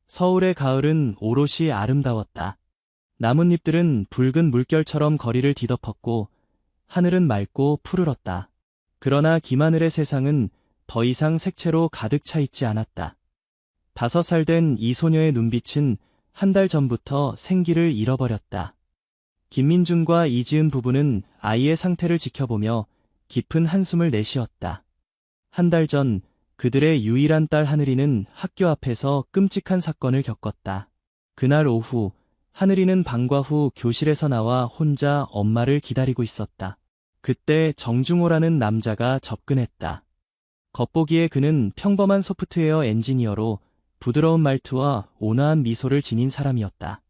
서울의 가을은 오롯이 아름다웠다. 나뭇잎들은 붉은 물결처럼 거리를 뒤덮었고 하늘은 맑고 푸르렀다. 그러나 김하늘의 세상은 더 이상 색채로 가득 차 있지 않았다. 5살 된 이 소녀의 눈빛은 한 달 전부터 생기를 잃어버렸다. 김민준과 이지은 부부는 아이의 상태를 지켜보며 깊은 한숨을 내쉬었다. 한 달 전 그들의 유일한 딸 하늘이는 학교 앞에서 끔찍한 사건을 겪었다. 그날 오후 하늘이는 방과 후 교실에서 나와 혼자 엄마를 기다리고 있었다. 그때 정중호라는 남자가 접근했다. 겉보기에 그는 평범한 소프트웨어 엔지니어로 부드러운 말투와 온화한 미소를 지닌 사람이었다.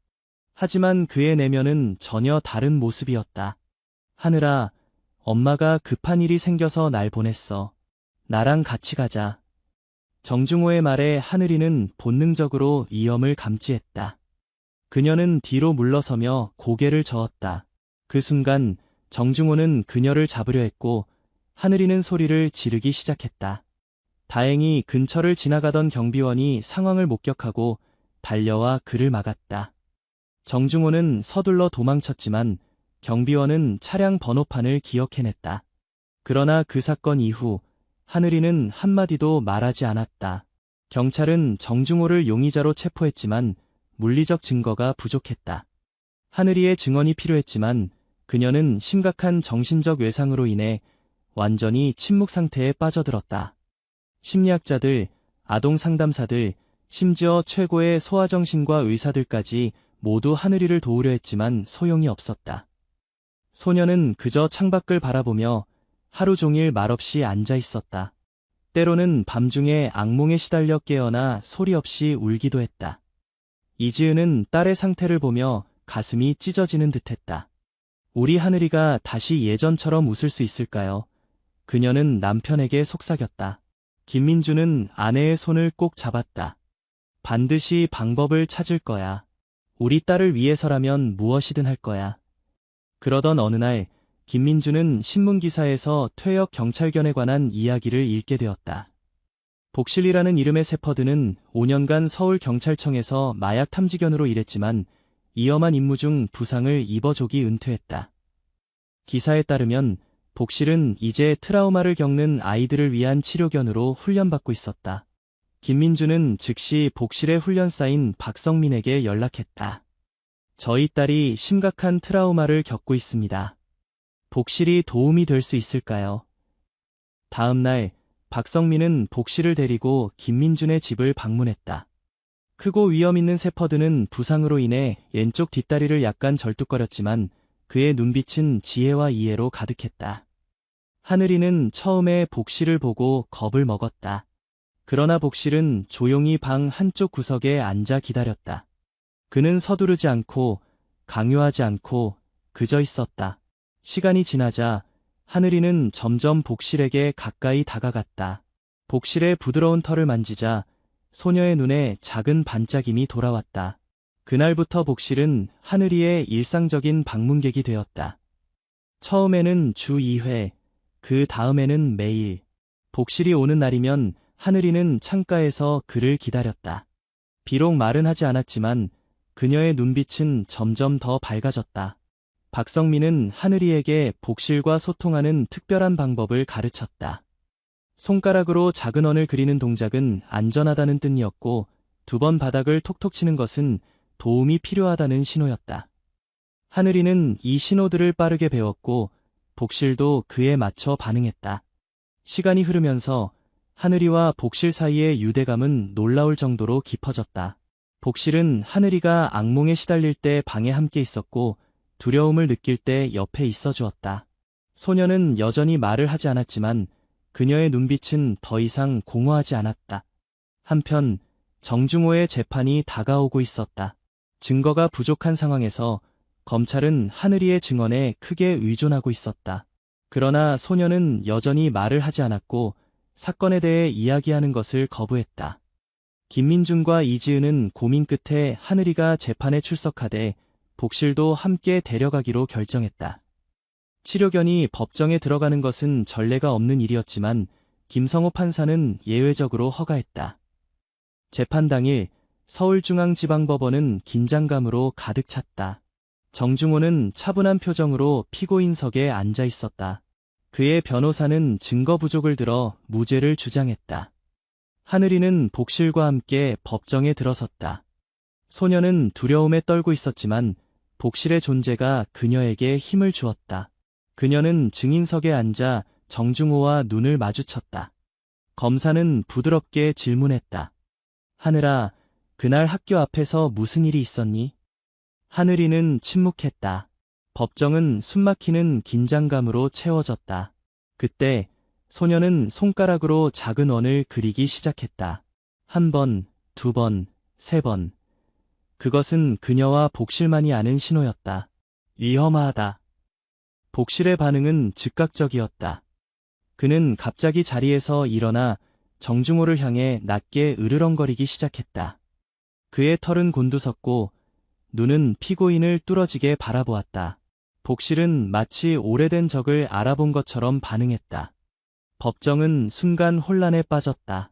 하지만 그의 내면은 전혀 다른 모습이었다. 하늘아, 엄마가 급한 일이 생겨서 날 보냈어. 나랑 같이 가자. 정중호의 말에 하늘이는 본능적으로 이염을 감지했다. 그녀는 뒤로 물러서며 고개를 저었다. 그 순간 정중호는 그녀를 잡으려 했고 하늘이는 소리를 지르기 시작했다. 다행히 근처를 지나가던 경비원이 상황을 목격하고 달려와 그를 막았다. 정중호는 서둘러 도망쳤지만 경비원은 차량 번호판을 기억해냈다. 그러나 그 사건 이후 하늘이는 한마디도 말하지 않았다. 경찰은 정중호를 용의자로 체포했지만 물리적 증거가 부족했다. 하늘이의 증언이 필요했지만 그녀는 심각한 정신적 외상으로 인해 완전히 침묵 상태에 빠져들었다. 심리학자들, 아동 상담사들, 심지어 최고의 소아정신과 의사들까지 모두 하늘이를 도우려 했지만 소용이 없었다. 소녀는 그저 창밖을 바라보며 하루 종일 말없이 앉아 있었다. 때로는 밤중에 악몽에 시달려 깨어나 소리 없이 울기도 했다. 이지은은 딸의 상태를 보며 가슴이 찢어지는 듯했다. 우리 하늘이가 다시 예전처럼 웃을 수 있을까요? 그녀는 남편에게 속삭였다. 김민주는 아내의 손을 꼭 잡았다. 반드시 방법을 찾을 거야. 우리 딸을 위해서라면 무엇이든 할 거야. 그러던 어느 날 김민주는 신문기사에서 퇴역 경찰견에 관한 이야기를 읽게 되었다. 복실이라는 이름의 세퍼드는 5년간 서울경찰청에서 마약 탐지견으로 일했지만 위험한 임무 중 부상을 입어 조기 은퇴했다. 기사에 따르면 복실은 이제 트라우마를 겪는 아이들을 위한 치료견으로 훈련받고 있었다. 김민주는 즉시 복실의 훈련사인 박성민에게 연락했다. 저희 딸이 심각한 트라우마를 겪고 있습니다. 복실이 도움이 될 수 있을까요? 다음 날 박성민은 복실을 데리고 김민준의 집을 방문했다. 크고 위험 있는 세퍼드는 부상으로 인해 왼쪽 뒷다리를 약간 절뚝거렸지만 그의 눈빛은 지혜와 이해로 가득했다. 하늘이는 처음에 복실을 보고 겁을 먹었다. 그러나 복실은 조용히 방 한쪽 구석에 앉아 기다렸다. 그는 서두르지 않고 강요하지 않고 그저 있었다. 시간이 지나자 하늘이는 점점 복실에게 가까이 다가갔다. 복실의 부드러운 털을 만지자 소녀의 눈에 작은 반짝임이 돌아왔다. 그날부터 복실은 하늘이의 일상적인 방문객이 되었다. 처음에는 주 2회, 그 다음에는 매일. 복실이 오는 날이면 하늘이는 창가에서 그를 기다렸다. 비록 말은 하지 않았지만 그녀의 눈빛은 점점 더 밝아졌다. 박성민은 하늘이에게 복실과 소통하는 특별한 방법을 가르쳤다. 손가락으로 작은 원을 그리는 동작은 안전하다는 뜻이었고 2번 바닥을 톡톡 치는 것은 도움이 필요하다는 신호였다. 하늘이는 이 신호들을 빠르게 배웠고 복실도 그에 맞춰 반응했다. 시간이 흐르면서 하늘이와 복실 사이의 유대감은 놀라울 정도로 깊어졌다. 복실은 하늘이가 악몽에 시달릴 때 방에 함께 있었고 두려움을 느낄 때 옆에 있어 주었다. 소녀는 여전히 말을 하지 않았지만 그녀의 눈빛은 더 이상 공허하지 않았다. 한편 정중호의 재판이 다가오고 있었다. 증거가 부족한 상황에서 검찰은 하늘이의 증언에 크게 의존하고 있었다. 그러나 소녀는 여전히 말을 하지 않았고 사건에 대해 이야기하는 것을 거부했다. 김민준과 이지은은 고민 끝에 하늘이가 재판에 출석하되 복실도 함께 데려가기로 결정했다. 치료견이 법정에 들어가는 것은 전례가 없는 일이었지만 김성호 판사는 예외적으로 허가했다. 재판 당일 서울중앙지방법원은 긴장감으로 가득 찼다. 정중호는 차분한 표정으로 피고인석에 앉아 있었다. 그의 변호사는 증거 부족을 들어 무죄를 주장했다. 하늘이는 복실과 함께 법정에 들어섰다. 소녀는 두려움에 떨고 있었지만 복실의 존재가 그녀에게 힘을 주었다. 그녀는 증인석에 앉아 정중호와 눈을 마주쳤다. 검사는 부드럽게 질문했다. 하늘아, 그날 학교 앞에서 무슨 일이 있었니? 하늘이는 침묵했다. 법정은 숨막히는 긴장감으로 채워졌다. 그때 소녀는 손가락으로 작은 원을 그리기 시작했다. 한 번, 두 번, 세 번. 그것은 그녀와 복실만이 아는 신호였다. 위험하다. 복실의 반응은 즉각적이었다. 그는 갑자기 자리에서 일어나 정중호를 향해 낮게 으르렁거리기 시작했다. 그의 털은 곤두섰고 눈은 피고인을 뚫어지게 바라보았다. 복실은 마치 오래된 적을 알아본 것처럼 반응했다. 법정은 순간 혼란에 빠졌다.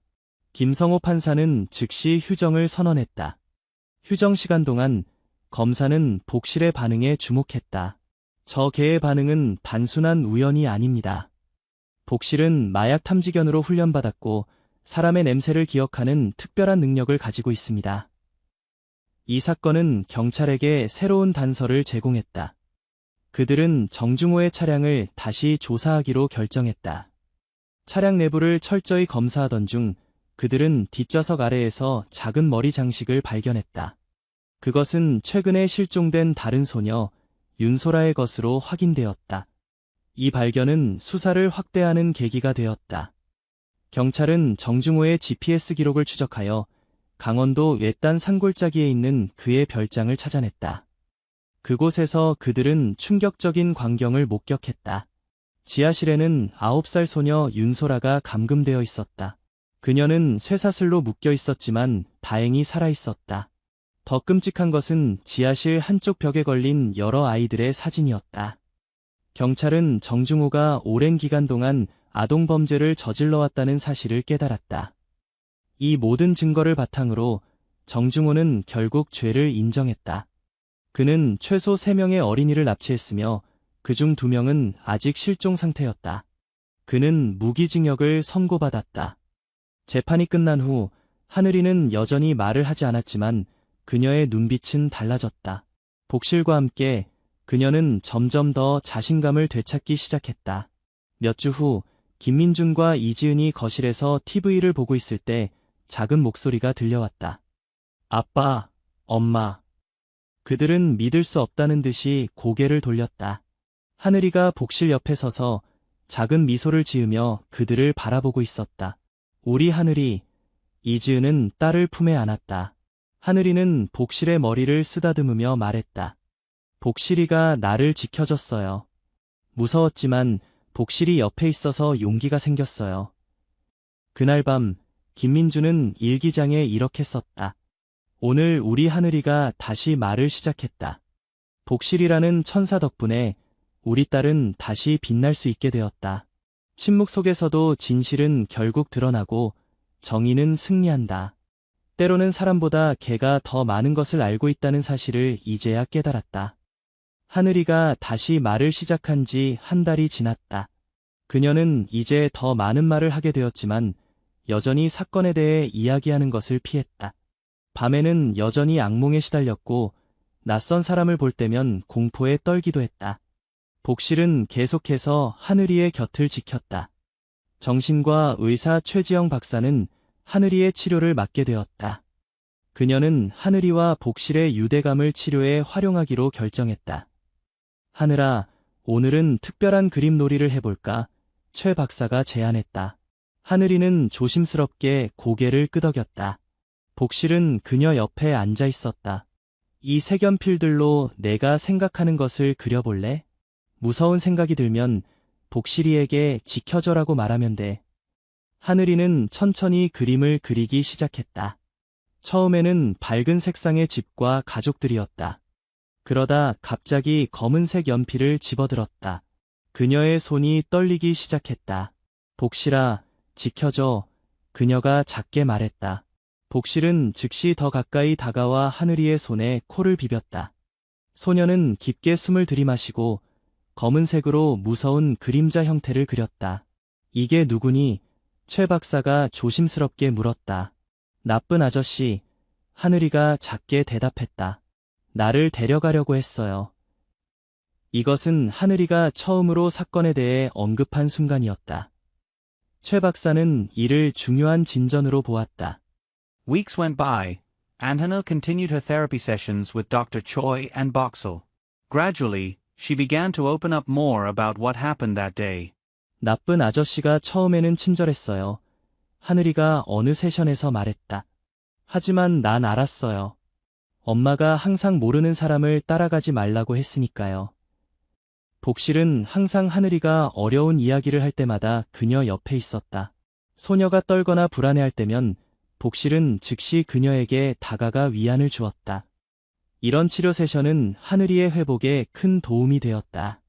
김성호 판사는 즉시 휴정을 선언했다. 휴정 시간 동안 검사는 복실의 반응에 주목했다. 저 개의 반응은 단순한 우연이 아닙니다. 복실은 마약 탐지견으로 훈련받았고 사람의 냄새를 기억하는 특별한 능력을 가지고 있습니다. 이 사건은 경찰에게 새로운 단서를 제공했다. 그들은 정중호의 차량을 다시 조사하기로 결정했다. 차량 내부를 철저히 검사하던 중 그들은 뒷좌석 아래에서 작은 머리 장식을 발견했다. 그것은 최근에 실종된 다른 소녀 윤소라의 것으로 확인되었다. 이 발견은 수사를 확대하는 계기가 되었다. 경찰은 정중호의 GPS 기록을 추적하여 강원도 외딴 산골짜기에 있는 그의 별장을 찾아냈다. 그곳에서 그들은 충격적인 광경을 목격했다. 지하실에는 9살 소녀 윤소라가 감금되어 있었다. 그녀는 쇠사슬로 묶여 있었지만 다행히 살아 있었다. 더 끔찍한 것은 지하실 한쪽 벽에 걸린 여러 아이들의 사진이었다. 경찰은 정중호가 오랜 기간 동안 아동범죄를 저질러왔다는 사실을 깨달았다. 이 모든 증거를 바탕으로 정중호는 결국 죄를 인정했다. 그는 최소 3명의 어린이를 납치했으며 그중 2명은 아직 실종 상태였다. 그는 무기징역을 선고받았다. 재판이 끝난 후 하늘이는 여전히 말을 하지 않았지만 그녀의 눈빛은 달라졌다. 복실과 함께 그녀는 점점 더 자신감을 되찾기 시작했다. 몇 주 후 김민준과 이지은이 거실에서 TV를 보고 있을 때 작은 목소리가 들려왔다. 아빠, 엄마. 그들은 믿을 수 없다는 듯이 고개를 돌렸다. 하늘이가 복실 옆에 서서 작은 미소를 지으며 그들을 바라보고 있었다. 우리 하늘이. 이지은은 딸을 품에 안았다. 하늘이는 복실의 머리를 쓰다듬으며 말했다. 복실이가 나를 지켜줬어요. 무서웠지만 복실이 옆에 있어서 용기가 생겼어요. 그날 밤 김민주는 일기장에 이렇게 썼다. 오늘 우리 하늘이가 다시 말을 시작했다. 복실이라는 천사 덕분에 우리 딸은 다시 빛날 수 있게 되었다. 침묵 속에서도 진실은 결국 드러나고 정의는 승리한다. 때로는 사람보다 개가 더 많은 것을 알고 있다는 사실을 이제야 깨달았다. 하늘이가 다시 말을 시작한 지 한 달이 지났다. 그녀는 이제 더 많은 말을 하게 되었지만 여전히 사건에 대해 이야기하는 것을 피했다. 밤에는 여전히 악몽에 시달렸고 낯선 사람을 볼 때면 공포에 떨기도 했다. 복실은 계속해서 하늘이의 곁을 지켰다. 정신과 의사 최지영 박사는 하늘이의 치료를 맡게 되었다. 그녀는 하늘이와 복실의 유대감을 치료에 활용하기로 결정했다. 하늘아, 오늘은 특별한 그림 놀이를 해볼까? 최 박사가 제안했다. 하늘이는 조심스럽게 고개를 끄덕였다. 복실은 그녀 옆에 앉아 있었다. 이 색연필들로 내가 생각하는 것을 그려볼래? 무서운 생각이 들면 복실이에게 지켜줘라고 말하면 돼. 하늘이는 천천히 그림을 그리기 시작했다. 처음에는 밝은 색상의 집과 가족들이었다. 그러다 갑자기 검은색 연필을 집어들었다. 그녀의 손이 떨리기 시작했다. 복실아, 지켜줘. 그녀가 작게 말했다. 복실은 즉시 더 가까이 다가와 하늘이의 손에 코를 비볐다. 소녀는 깊게 숨을 들이마시고 검은색으로 무서운 그림자 형태를 그렸다. 이게 누구니? 최 박사가 조심스럽게 물었다. 나쁜 아저씨, 하늘이가 작게 대답했다. 나를 데려가려고 했어요. 이것은 하늘이가 처음으로 사건에 대해 언급한 순간이었다. 최 박사는 이를 중요한 진전으로 보았다. Weeks went by, and Hannah continued her therapy sessions with Dr. Choi and Boxall. Gradually, she began to open up more about what happened that day. 나쁜 아저씨가 처음에는 친절했어요. 하늘이가 어느 세션에서 말했다. 하지만 난 알았어요. 엄마가 항상 모르는 사람을 따라가지 말라고 했으니까요. 복실은 항상 하늘이가 어려운 이야기를 할 때마다 그녀 옆에 있었다. 소녀가 떨거나 불안해할 때면 복실은 즉시 그녀에게 다가가 위안을 주었다. 이런 치료 세션은 하늘이의 회복에 큰 도움이 되었다.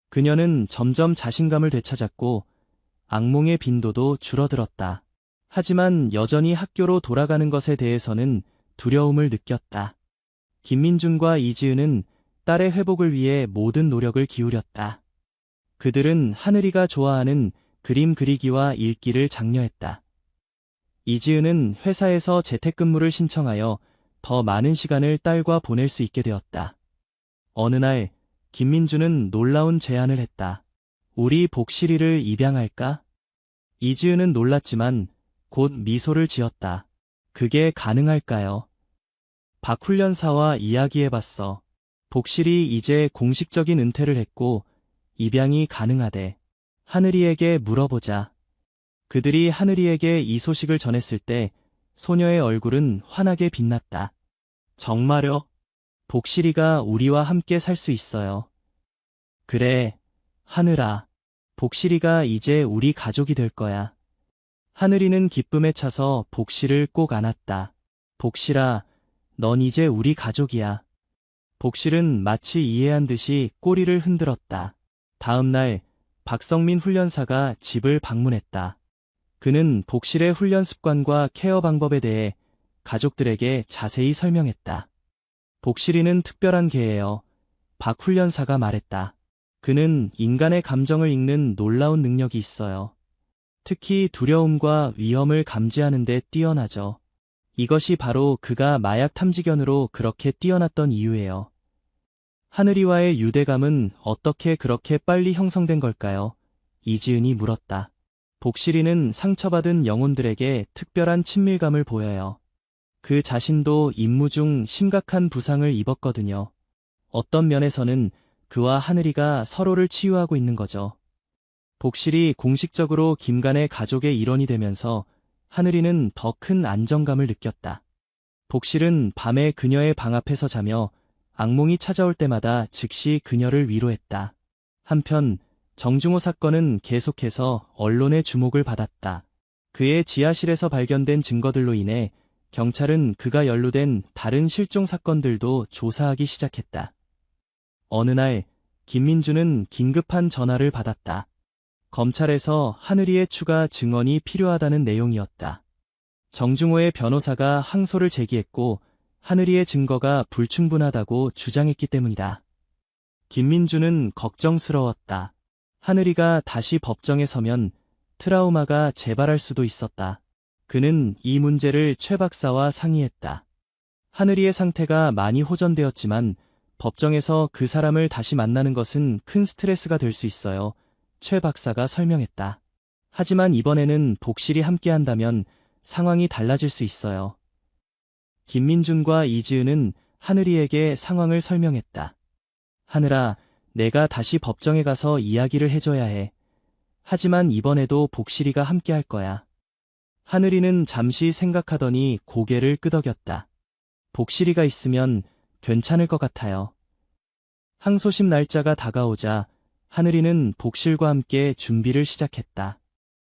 그녀는 점점 자신감을 되찾았고 악몽의 빈도도 줄어들었다. 하지만 여전히 학교로 돌아가는 것에 대해서는 두려움을 느꼈다. 김민준과 이지은은 딸의 회복을 위해 모든 노력을 기울였다. 그들은 하늘이가 좋아하는 그림 그리기와 읽기를 장려했다. 이지은은 회사에서 재택근무를 신청하여 더 많은 시간을 딸과 보낼 수 있게 되었다. 어느 날 김민준은 놀라운 제안을 했다. 우리 복실이를 입양할까? 이지은은 놀랐지만 곧 미소를 지었다. 그게 가능할까요? 박 훈련사와 이야기해봤어. 복실이 이제 공식적인 은퇴를 했고 입양이 가능하대. 하늘이에게 물어보자. 그들이 하늘이에게 이 소식을 전했을 때 소녀의 얼굴은 환하게 빛났다. 정말요? 복실이가 우리와 함께 살 수 있어요. 그래, 하늘아. 복실이가 이제 우리 가족이 될 거야. 하늘이는 기쁨에 차서 복실을 꼭 안았다. 복실아, 넌 이제 우리 가족이야. 복실은 마치 이해한 듯이 꼬리를 흔들었다. 다음 날 박성민 훈련사가 집을 방문했다. 그는 복실의 훈련 습관과 케어 방법에 대해 가족들에게 자세히 설명했다. 복실이는 특별한 개예요. 박 훈련사가 말했다. 그는 인간의 감정을 읽는 놀라운 능력이 있어요. 특히 두려움과 위험을 감지하는 데 뛰어나죠. 이것이 바로 그가 마약 탐지견으로 그렇게 뛰어났던 이유예요. 하늘이와의 유대감은 어떻게 그렇게 빨리 형성된 걸까요? 이지은이 물었다. 복실이는 상처받은 영혼들에게 특별한 친밀감을 보여요. 그 자신도 임무 중 심각한 부상을 입었거든요. 어떤 면에서는 그와 하늘이가 서로를 치유하고 있는 거죠. 복실이 공식적으로 김간의 가족의 일원이 되면서 하늘이는 더 큰 안정감을 느꼈다. 복실은 밤에 그녀의 방 앞에서 자며 악몽이 찾아올 때마다 즉시 그녀를 위로했다. 한편 정중호 사건은 계속해서 언론의 주목을 받았다. 그의 지하실에서 발견된 증거들로 인해 경찰은 그가 연루된 다른 실종 사건들도 조사하기 시작했다. 어느 날 김민준은 긴급한 전화를 받았다. 검찰에서 하늘이의 추가 증언이 필요하다는 내용이었다. 정중호의 변호사가 항소를 제기했고 하늘이의 증거가 불충분하다고 주장했기 때문이다. 김민준은 걱정스러웠다. 하늘이가 다시 법정에 서면 트라우마가 재발할 수도 있었다. 그는 이 문제를 최 박사와 상의했다. 하늘이의 상태가 많이 호전되었지만 법정에서 그 사람을 다시 만나는 것은 큰 스트레스가 될 수 있어요. 최 박사가 설명했다. 하지만 이번에는 복실이 함께한다면 상황이 달라질 수 있어요. 김민준과 이지은은 하늘이에게 상황을 설명했다. 하늘아, 내가 다시 법정에 가서 이야기를 해줘야 해. 하지만 이번에도 복실이가 함께할 거야. 하늘이는 잠시 생각하더니 고개를 끄덕였다. 복실이가 있으면 괜찮을 것 같아요. 항소심 날짜가 다가오자 하늘이는 복실과 함께 준비를 시작했다.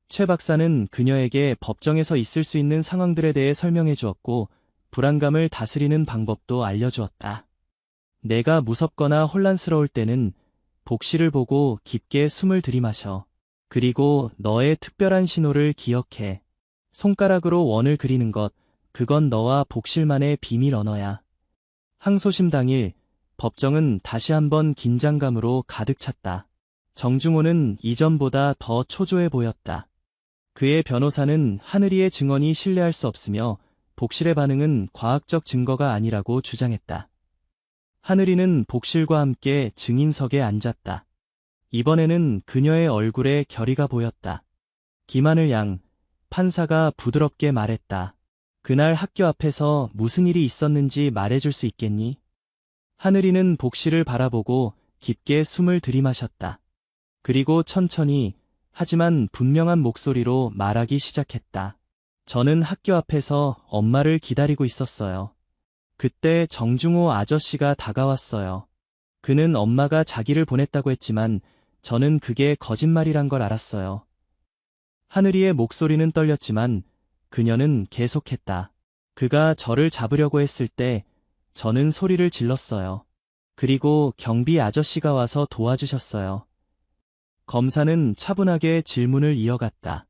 최 박사는 그녀에게 법정에서 있을 수 있는 상황들에 대해 설명해 주었고 불안감을 다스리는 방법도 알려주었다. 내가 무섭거나 혼란스러울 때는 복실을 보고 깊게 숨을 들이마셔. 그리고 너의 특별한 신호를 기억해. 손가락으로 원을 그리는 것, 그건 너와 복실만의 비밀 언어야. 항소심 당일, 법정은 다시 한번 긴장감으로 가득 찼다. 정중호는 이전보다 더 초조해 보였다. 그의 변호사는 하늘이의 증언이 신뢰할 수 없으며 복실의 반응은 과학적 증거가 아니라고 주장했다. 하늘이는 복실과 함께 증인석에 앉았다. 이번에는 그녀의 얼굴에 결의가 보였다. 김하늘 양, 판사가 부드럽게 말했다. 그날 학교 앞에서 무슨 일이 있었는지 말해줄 수 있겠니? 하늘이는 복실을 바라보고 깊게 숨을 들이마셨다. 그리고 천천히 하지만 분명한 목소리로 말하기 시작했다. 저는 학교 앞에서 엄마를 기다리고 있었어요. 그때 정중호 아저씨가 다가왔어요. 그는 엄마가 자기를 보냈다고 했지만 저는 그게 거짓말이란 걸 알았어요. 하늘이의 목소리는 떨렸지만 그녀는 계속했다. 그가 저를 잡으려고 했을 때 저는 소리를 질렀어요. 그리고 경비 아저씨가 와서 도와주셨어요. 검사는 차분하게 질문을 이어갔다.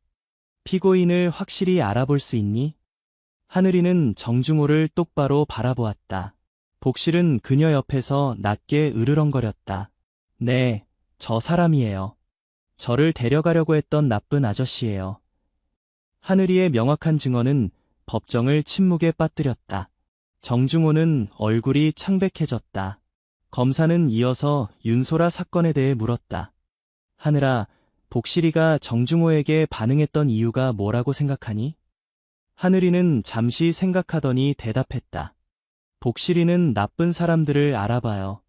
피고인을 확실히 알아볼 수 있니? 하늘이는 정중호를 똑바로 바라보았다. 복실은 그녀 옆에서 낮게 으르렁거렸다. 네, 저 사람이에요. 저를 데려가려고 했던 나쁜 아저씨예요. 하늘이의 명확한 증언은 법정을 침묵에 빠뜨렸다. 정중호는 얼굴이 창백해졌다. 검사는 이어서 윤소라 사건에 대해 물었다. 하늘아, 복실이가 정중호에게 반응했던 이유가 뭐라고 생각하니? 하늘이는 잠시 생각하더니 대답했다. 복실이는 나쁜 사람들을 알아봐요.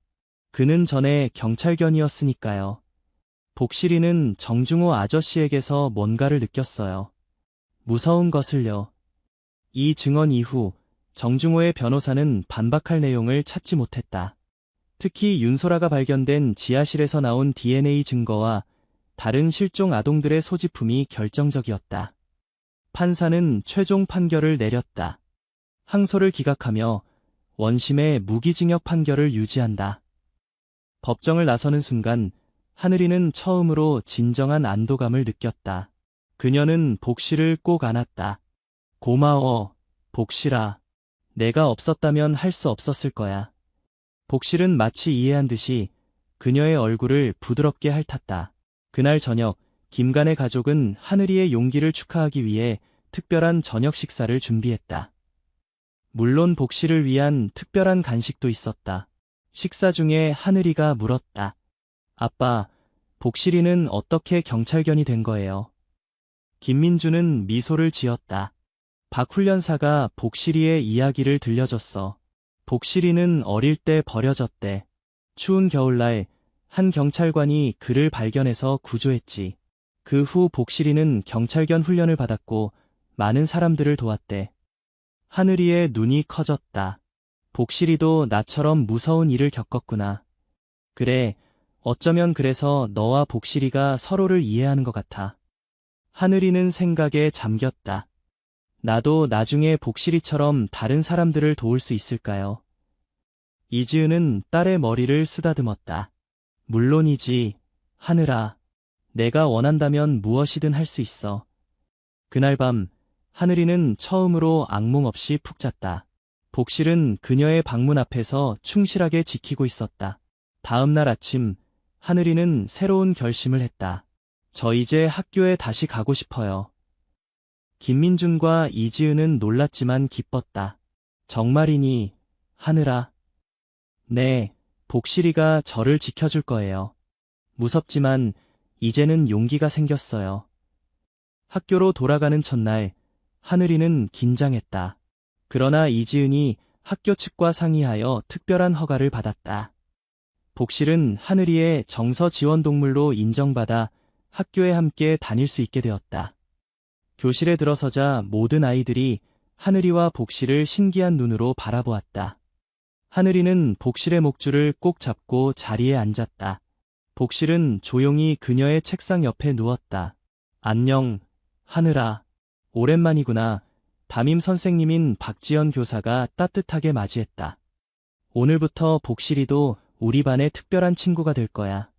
그는 전에 경찰견이었으니까요. 복실이는 정중호 아저씨에게서 뭔가를 느꼈어요. 무서운 것을요. 이 증언 이후 정중호의 변호사는 반박할 내용을 찾지 못했다. 특히 윤소라가 발견된 지하실에서 나온 DNA 증거와 다른 실종 아동들의 소지품이 결정적이었다. 판사는 최종 판결을 내렸다. 항소를 기각하며 원심의 무기징역 판결을 유지한다. 법정을 나서는 순간 하늘이는 처음으로 진정한 안도감을 느꼈다. 그녀는 복실을 꼭 안았다. 고마워, 복실아. 내가 없었다면 할 수 없었을 거야. 복실은 마치 이해한 듯이 그녀의 얼굴을 부드럽게 핥았다. 그날 저녁, 김간의 가족은 하늘이의 용기를 축하하기 위해 특별한 저녁 식사를 준비했다. 물론 복실을 위한 특별한 간식도 있었다. 식사 중에 하늘이가 물었다. 아빠, 복실이는 어떻게 경찰견이 된 거예요? 김민주는 미소를 지었다. 박 훈련사가 복실이의 이야기를 들려줬어. 복실이는 어릴 때 버려졌대. 추운 겨울날 한 경찰관이 그를 발견해서 구조했지. 그 후 복실이는 경찰견 훈련을 받았고 많은 사람들을 도왔대. 하늘이의 눈이 커졌다. 복실이도 나처럼 무서운 일을 겪었구나. 그래, 어쩌면 그래서 너와 복실이가 서로를 이해하는 것 같아. 하늘이는 생각에 잠겼다. 나도 나중에 복실이처럼 다른 사람들을 도울 수 있을까요? 이지은은 딸의 머리를 쓰다듬었다. 물론이지, 하늘아. 내가 원한다면 무엇이든 할 수 있어. 그날 밤, 하늘이는 처음으로 악몽 없이 푹 잤다. 복실은 그녀의 방문 앞에서 충실하게 지키고 있었다. 다음 날 아침, 하늘이는 새로운 결심을 했다. 저 이제 학교에 다시 가고 싶어요. 김민준과 이지은은 놀랐지만 기뻤다. 정말이니, 하늘아? 네, 복실이가 저를 지켜줄 거예요. 무섭지만 이제는 용기가 생겼어요. 학교로 돌아가는 첫날, 하늘이는 긴장했다. 그러나 이지은이 학교 측과 상의하여 특별한 허가를 받았다. 복실은 하늘이의 정서 지원 동물로 인정받아 학교에 함께 다닐 수 있게 되었다. 교실에 들어서자 모든 아이들이 하늘이와 복실을 신기한 눈으로 바라보았다. 하늘이는 복실의 목줄을 꼭 잡고 자리에 앉았다. 복실은 조용히 그녀의 책상 옆에 누웠다. 안녕, 하늘아. 오랜만이구나. 담임 선생님인 박지연 교사가 따뜻하게 맞이했다. 오늘부터 복실이도 우리 반의 특별한 친구가 될 거야.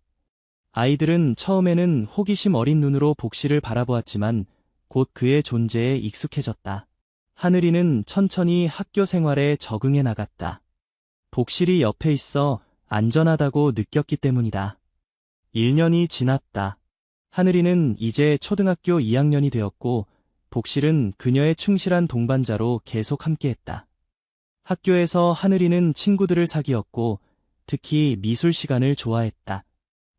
아이들은 처음에는 호기심 어린 눈으로 복실을 바라보았지만 곧 그의 존재에 익숙해졌다. 하늘이는 천천히 학교 생활에 적응해 나갔다. 복실이 옆에 있어 안전하다고 느꼈기 때문이다. 1년이 지났다. 하늘이는 이제 초등학교 2학년이 되었고, 복실은 그녀의 충실한 동반자로 계속 함께했다. 학교에서 하늘이는 친구들을 사귀었고, 특히 미술 시간을 좋아했다.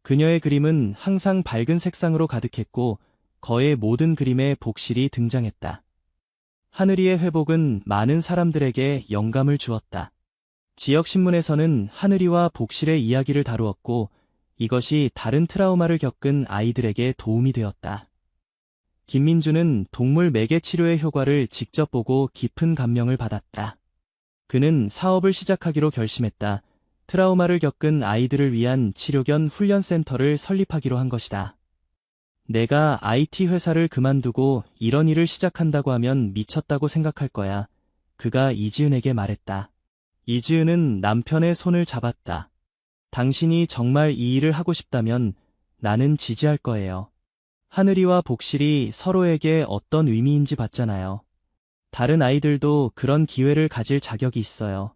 그녀의 그림은 항상 밝은 색상으로 가득했고, 거의 모든 그림에 복실이 등장했다. 하늘이의 회복은 많은 사람들에게 영감을 주었다. 지역신문에서는 하늘이와 복실의 이야기를 다루었고, 이것이 다른 트라우마를 겪은 아이들에게 도움이 되었다. 김민주는 동물 매개 치료의 효과를 직접 보고 깊은 감명을 받았다. 그는 사업을 시작하기로 결심했다. 트라우마를 겪은 아이들을 위한 치료견 훈련센터를 설립하기로 한 것이다. 내가 IT 회사를 그만두고 이런 일을 시작한다고 하면 미쳤다고 생각할 거야. 그가 이지은에게 말했다. 이지은은 남편의 손을 잡았다. 당신이 정말 이 일을 하고 싶다면 나는 지지할 거예요. 하늘이와 복실이 서로에게 어떤 의미인지 봤잖아요. 다른 아이들도 그런 기회를 가질 자격이 있어요.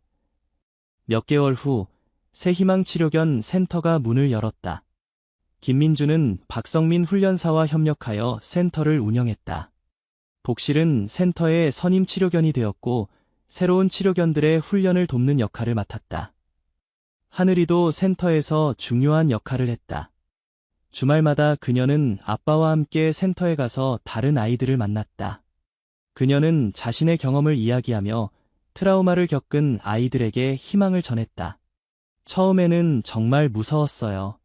몇 개월 후 새희망 치료견 센터가 문을 열었다. 김민주는 박성민 훈련사와 협력하여 센터를 운영했다. 복실은 센터의 선임 치료견이 되었고 새로운 치료견들의 훈련을 돕는 역할을 맡았다. 하늘이도 센터에서 중요한 역할을 했다. 주말마다 그녀는 아빠와 함께 센터에 가서 다른 아이들을 만났다. 그녀는 자신의 경험을 이야기하며 트라우마를 겪은 아이들에게 희망을 전했다. 처음에는 정말 무서웠어요.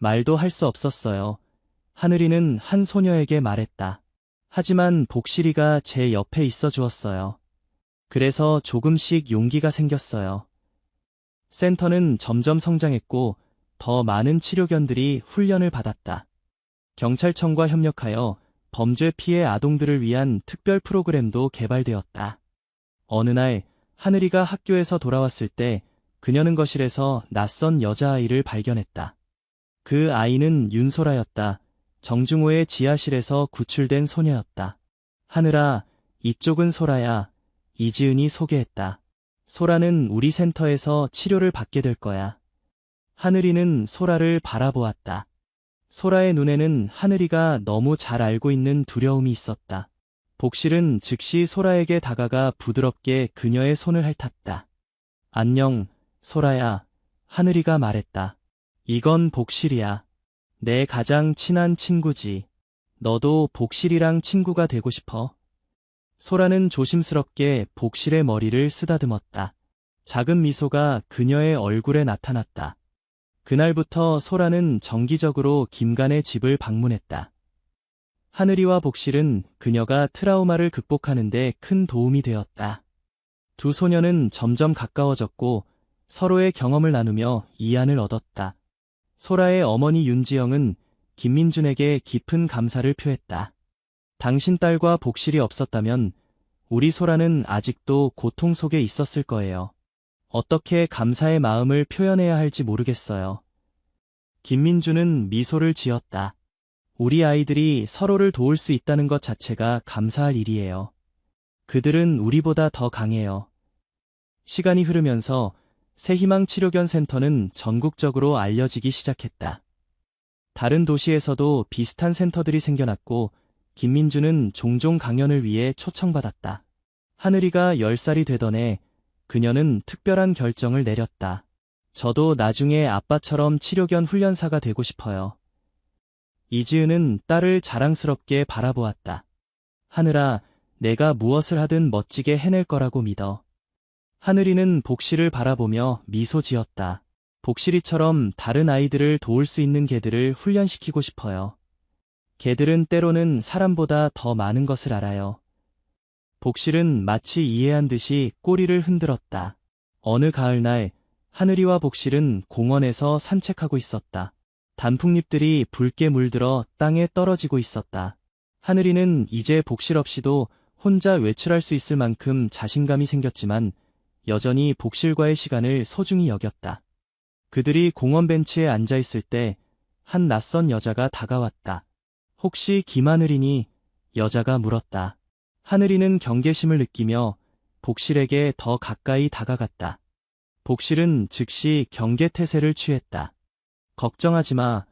말도 할 수 없었어요. 하늘이는 한 소녀에게 말했다. 하지만 복실이가 제 옆에 있어 주었어요. 그래서 조금씩 용기가 생겼어요. 센터는 점점 성장했고 더 많은 치료견들이 훈련을 받았다. 경찰청과 협력하여 범죄 피해 아동들을 위한 특별 프로그램도 개발되었다. 어느 날 하늘이가 학교에서 돌아왔을 때 그녀는 거실에서 낯선 여자아이를 발견했다. 그 아이는 윤소라였다. 정중호의 지하실에서 구출된 소녀였다. 하늘아, 이쪽은 소라야. 이지은이 소개했다. 소라는 우리 센터에서 치료를 받게 될 거야. 하늘이는 소라를 바라보았다. 소라의 눈에는 하늘이가 너무 잘 알고 있는 두려움이 있었다. 복실은 즉시 소라에게 다가가 부드럽게 그녀의 손을 핥았다. 안녕, 소라야. 하늘이가 말했다. 이건 복실이야. 내 가장 친한 친구지. 너도 복실이랑 친구가 되고 싶어? 소라는 조심스럽게 복실의 머리를 쓰다듬었다. 작은 미소가 그녀의 얼굴에 나타났다. 그날부터 소라는 정기적으로 김간의 집을 방문했다. 하늘이와 복실은 그녀가 트라우마를 극복하는 데 큰 도움이 되었다. 두 소녀는 점점 가까워졌고 서로의 경험을 나누며 이안을 얻었다. 소라의 어머니 윤지영은 김민준에게 깊은 감사를 표했다. 당신 딸과 복실이 없었다면 우리 소라는 아직도 고통 속에 있었을 거예요. 어떻게 감사의 마음을 표현해야 할지 모르겠어요. 김민주는 미소를 지었다. 우리 아이들이 서로를 도울 수 있다는 것 자체가 감사할 일이에요. 그들은 우리보다 더 강해요. 시간이 흐르면서 새희망 치료견 센터는 전국적으로 알려지기 시작했다. 다른 도시에서도 비슷한 센터들이 생겨났고 김민주는 종종 강연을 위해 초청받았다. 하늘이가 10살이 되던 해 그녀는 특별한 결정을 내렸다. 저도 나중에 아빠처럼 치료견 훈련사가 되고 싶어요. 이지은은 딸을 자랑스럽게 바라보았다. 하늘아, 내가 무엇을 하든 멋지게 해낼 거라고 믿어. 하늘이는 복실을 바라보며 미소 지었다. 복실이처럼 다른 아이들을 도울 수 있는 개들을 훈련시키고 싶어요. 개들은 때로는 사람보다 더 많은 것을 알아요. 복실은 마치 이해한 듯이 꼬리를 흔들었다. 어느 가을날 하늘이와 복실은 공원에서 산책하고 있었다. 단풍잎들이 붉게 물들어 땅에 떨어지고 있었다. 하늘이는 이제 복실 없이도 혼자 외출할 수 있을 만큼 자신감이 생겼지만 여전히 복실과의 시간을 소중히 여겼다. 그들이 공원 벤치에 앉아 있을 때 한 낯선 여자가 다가왔다. 혹시 김하늘이니? 여자가 물었다. 하늘이는 경계심을 느끼며 복실에게 더 가까이 다가갔다. 복실은 즉시 경계태세를 취했다. 걱정하지 마.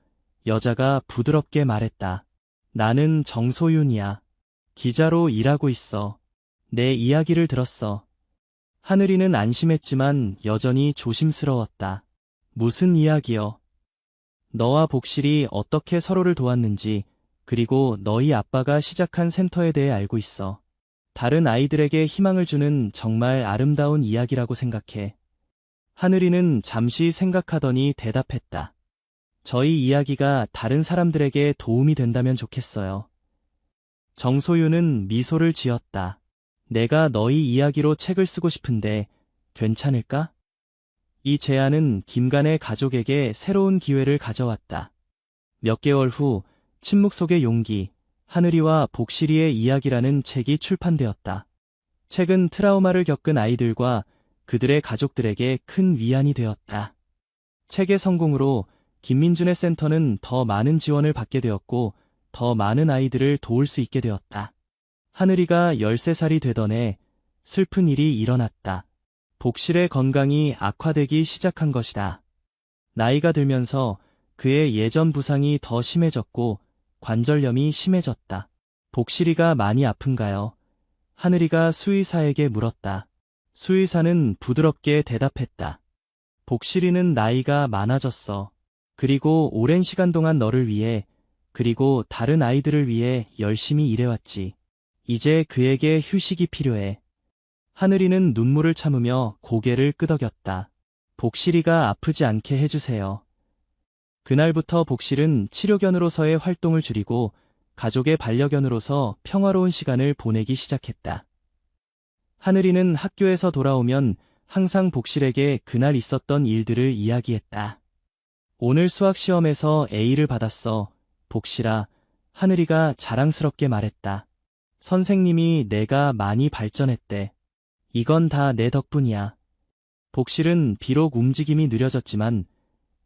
여자가 부드럽게 말했다. 나는 정소윤이야. 기자로 일하고 있어. 내 이야기를 들었어. 하늘이는 안심했지만 여전히 조심스러웠다. 무슨 이야기요? 너와 복실이 어떻게 서로를 도왔는지, 그리고 너희 아빠가 시작한 센터에 대해 알고 있어. 다른 아이들에게 희망을 주는 정말 아름다운 이야기라고 생각해. 하늘이는 잠시 생각하더니 대답했다. 저희 이야기가 다른 사람들에게 도움이 된다면 좋겠어요. 정소윤은 미소를 지었다. 내가 너희 이야기로 책을 쓰고 싶은데 괜찮을까? 이 제안은 김간의 가족에게 새로운 기회를 가져왔다. 몇 개월 후 침묵 속의 용기, 하늘이와 복실이의 이야기라는 책이 출판되었다. 책은 트라우마를 겪은 아이들과 그들의 가족들에게 큰 위안이 되었다. 책의 성공으로 김민준의 센터는 더 많은 지원을 받게 되었고 더 많은 아이들을 도울 수 있게 되었다. 하늘이가 13살이 되던 해 슬픈 일이 일어났다. 복실의 건강이 악화되기 시작한 것이다. 나이가 들면서 그의 예전 부상이 더 심해졌고 관절염이 심해졌다. 복실이가 많이 아픈가요? 하늘이가 수의사에게 물었다. 수의사는 부드럽게 대답했다. 복실이는 나이가 많아졌어. 그리고 오랜 시간 동안 너를 위해, 그리고 다른 아이들을 위해 열심히 일해왔지. 이제 그에게 휴식이 필요해. 하늘이는 눈물을 참으며 고개를 끄덕였다. 복실이가 아프지 않게 해주세요. 그날부터 복실은 치료견으로서의 활동을 줄이고 가족의 반려견으로서 평화로운 시간을 보내기 시작했다. 하늘이는 학교에서 돌아오면 항상 복실에게 그날 있었던 일들을 이야기했다. 오늘 수학 시험에서 A를 받았어. 복실아, 하늘이가 자랑스럽게 말했다. 선생님이 내가 많이 발전했대. 이건 다 내 덕분이야. 복실은 비록 움직임이 느려졌지만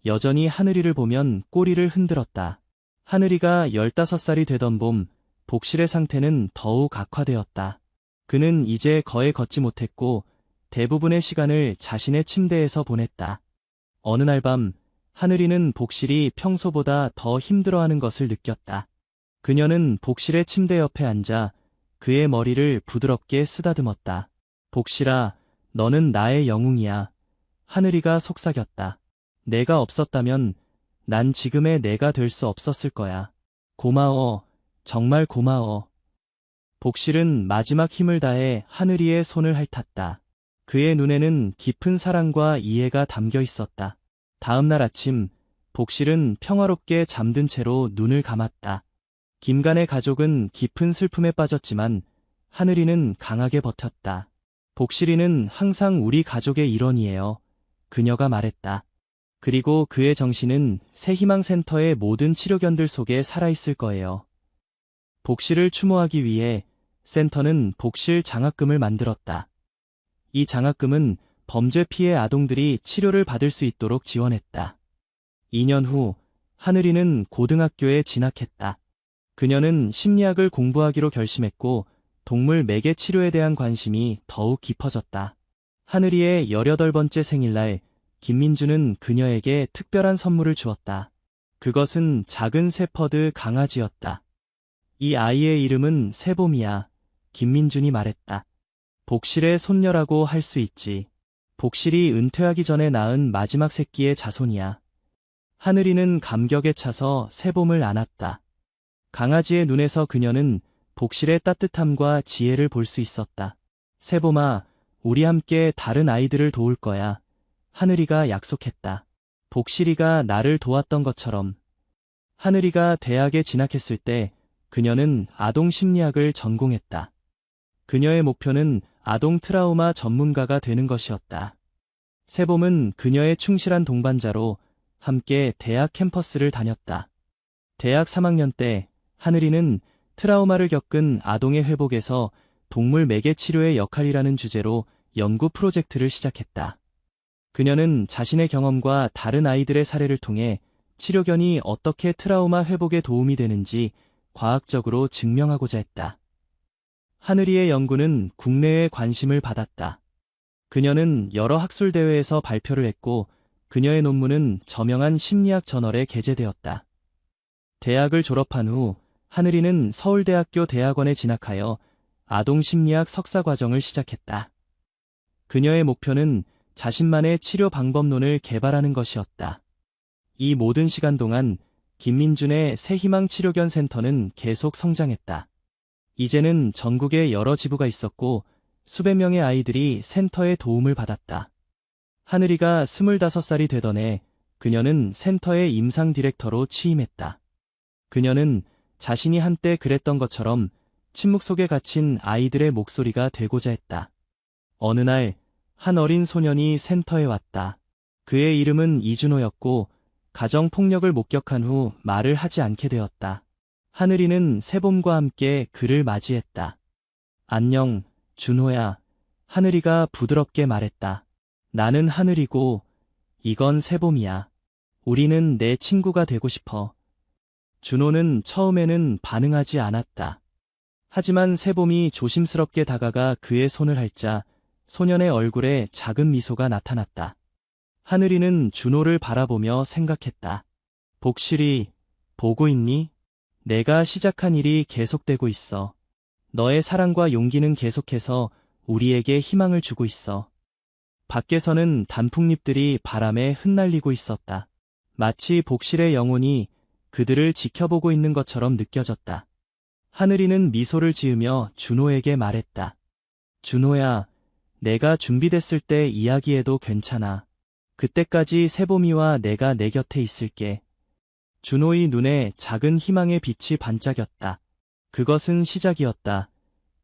여전히 하늘이를 보면 꼬리를 흔들었다. 하늘이가 15살이 되던 봄, 복실의 상태는 더욱 악화되었다. 그는 이제 거의 걷지 못했고 대부분의 시간을 자신의 침대에서 보냈다. 어느 날 밤, 하늘이는 복실이 평소보다 더 힘들어하는 것을 느꼈다. 그녀는 복실의 침대 옆에 앉아 그의 머리를 부드럽게 쓰다듬었다. 복실아, 너는 나의 영웅이야. 하늘이가 속삭였다. 내가 없었다면 난 지금의 내가 될 수 없었을 거야. 고마워. 정말 고마워. 복실은 마지막 힘을 다해 하늘이의 손을 핥았다. 그의 눈에는 깊은 사랑과 이해가 담겨 있었다. 다음 날 아침, 복실은 평화롭게 잠든 채로 눈을 감았다. 김간의 가족은 깊은 슬픔에 빠졌지만 하늘이는 강하게 버텼다. 복실이는 항상 우리 가족의 일원이에요. 그녀가 말했다. 그리고 그의 정신은 새희망센터의 모든 치료견들 속에 살아있을 거예요. 복실을 추모하기 위해 센터는 복실 장학금을 만들었다. 이 장학금은 범죄 피해 아동들이 치료를 받을 수 있도록 지원했다. 2년 후 하늘이는 고등학교에 진학했다. 그녀는 심리학을 공부하기로 결심했고 동물 매개 치료에 대한 관심이 더욱 깊어졌다. 하늘이의 18번째 생일날 김민주는 그녀에게 특별한 선물을 주었다. 그것은 작은 세퍼드 강아지였다. 이 아이의 이름은 세봄이야. 김민준이 말했다. 복실의 손녀라고 할 수 있지. 복실이 은퇴하기 전에 낳은 마지막 새끼의 자손이야. 하늘이는 감격에 차서 세봄을 안았다. 강아지의 눈에서 그녀는 복실의 따뜻함과 지혜를 볼 수 있었다. 세봄아, 우리 함께 다른 아이들을 도울 거야. 하늘이가 약속했다. 복실이가 나를 도왔던 것처럼. 하늘이가 대학에 진학했을 때 그녀는 아동 심리학을 전공했다. 그녀의 목표는 아동 트라우마 전문가가 되는 것이었다. 세봄은 그녀의 충실한 동반자로 함께 대학 캠퍼스를 다녔다. 대학 3학년 때 하늘이는 트라우마를 겪은 아동의 회복에서 동물 매개 치료의 역할이라는 주제로 연구 프로젝트를 시작했다. 그녀는 자신의 경험과 다른 아이들의 사례를 통해 치료견이 어떻게 트라우마 회복에 도움이 되는지 과학적으로 증명하고자 했다. 하늘이의 연구는 국내외 관심을 받았다. 그녀는 여러 학술대회에서 발표를 했고 그녀의 논문은 저명한 심리학 저널에 게재되었다. 대학을 졸업한 후 하늘이는 서울대학교 대학원에 진학하여 아동심리학 석사과정을 시작했다. 그녀의 목표는 자신만의 치료 방법론을 개발하는 것이었다. 이 모든 시간 동안 김민준의 새희망 치료견 센터는 계속 성장했다. 이제는 전국에 여러 지부가 있었고 수백 명의 아이들이 센터의 도움을 받았다. 하늘이가 25살이 되던 해 그녀는 센터의 임상 디렉터로 취임했다. 그녀는 자신이 한때 그랬던 것처럼 침묵 속에 갇힌 아이들의 목소리가 되고자 했다. 어느 날 한 어린 소년이 센터에 왔다. 그의 이름은 이준호였고 가정폭력을 목격한 후 말을 하지 않게 되었다. 하늘이는 새봄과 함께 그를 맞이했다. 안녕, 준호야. 하늘이가 부드럽게 말했다. 나는 하늘이고 이건 새봄이야. 우리는 내 친구가 되고 싶어. 준호는 처음에는 반응하지 않았다. 하지만 새봄이 조심스럽게 다가가 그의 손을 핥자 소년의 얼굴에 작은 미소가 나타났다. 하늘이는 준호를 바라보며 생각했다. 복실이, 보고 있니? 내가 시작한 일이 계속되고 있어. 너의 사랑과 용기는 계속해서 우리에게 희망을 주고 있어. 밖에서는 단풍잎들이 바람에 흩날리고 있었다. 마치 복실의 영혼이 그들을 지켜보고 있는 것처럼 느껴졌다. 하늘이는 미소를 지으며 준호에게 말했다. 준호야, 내가 준비됐을 때 이야기해도 괜찮아. 그때까지 새봄이와 내가 내 곁에 있을게. 준호의 눈에 작은 희망의 빛이 반짝였다. 그것은 시작이었다.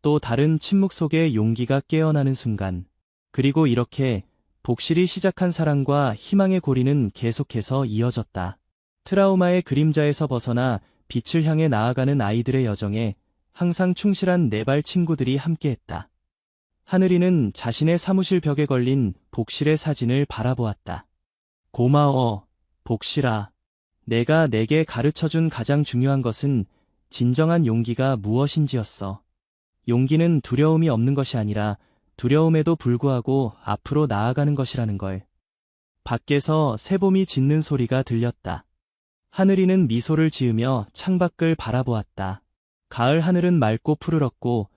또 다른 침묵 속에 용기가 깨어나는 순간. 그리고 이렇게 복실이 시작한 사랑과 희망의 고리는 계속해서 이어졌다. 트라우마의 그림자에서 벗어나 빛을 향해 나아가는 아이들의 여정에 항상 충실한 네 발 친구들이 함께했다. 하늘이는 자신의 사무실 벽에 걸린 복실의 사진을 바라보았다. 고마워, 복실아. 내가 내게 가르쳐준 가장 중요한 것은 진정한 용기가 무엇인지였어. 용기는 두려움이 없는 것이 아니라 두려움에도 불구하고 앞으로 나아가는 것이라는 걸. 밖에서 새봄이 짖는 소리가 들렸다. 하늘이는 미소를 지으며 창밖을 바라보았다. 가을 하늘은 맑고 푸르렀고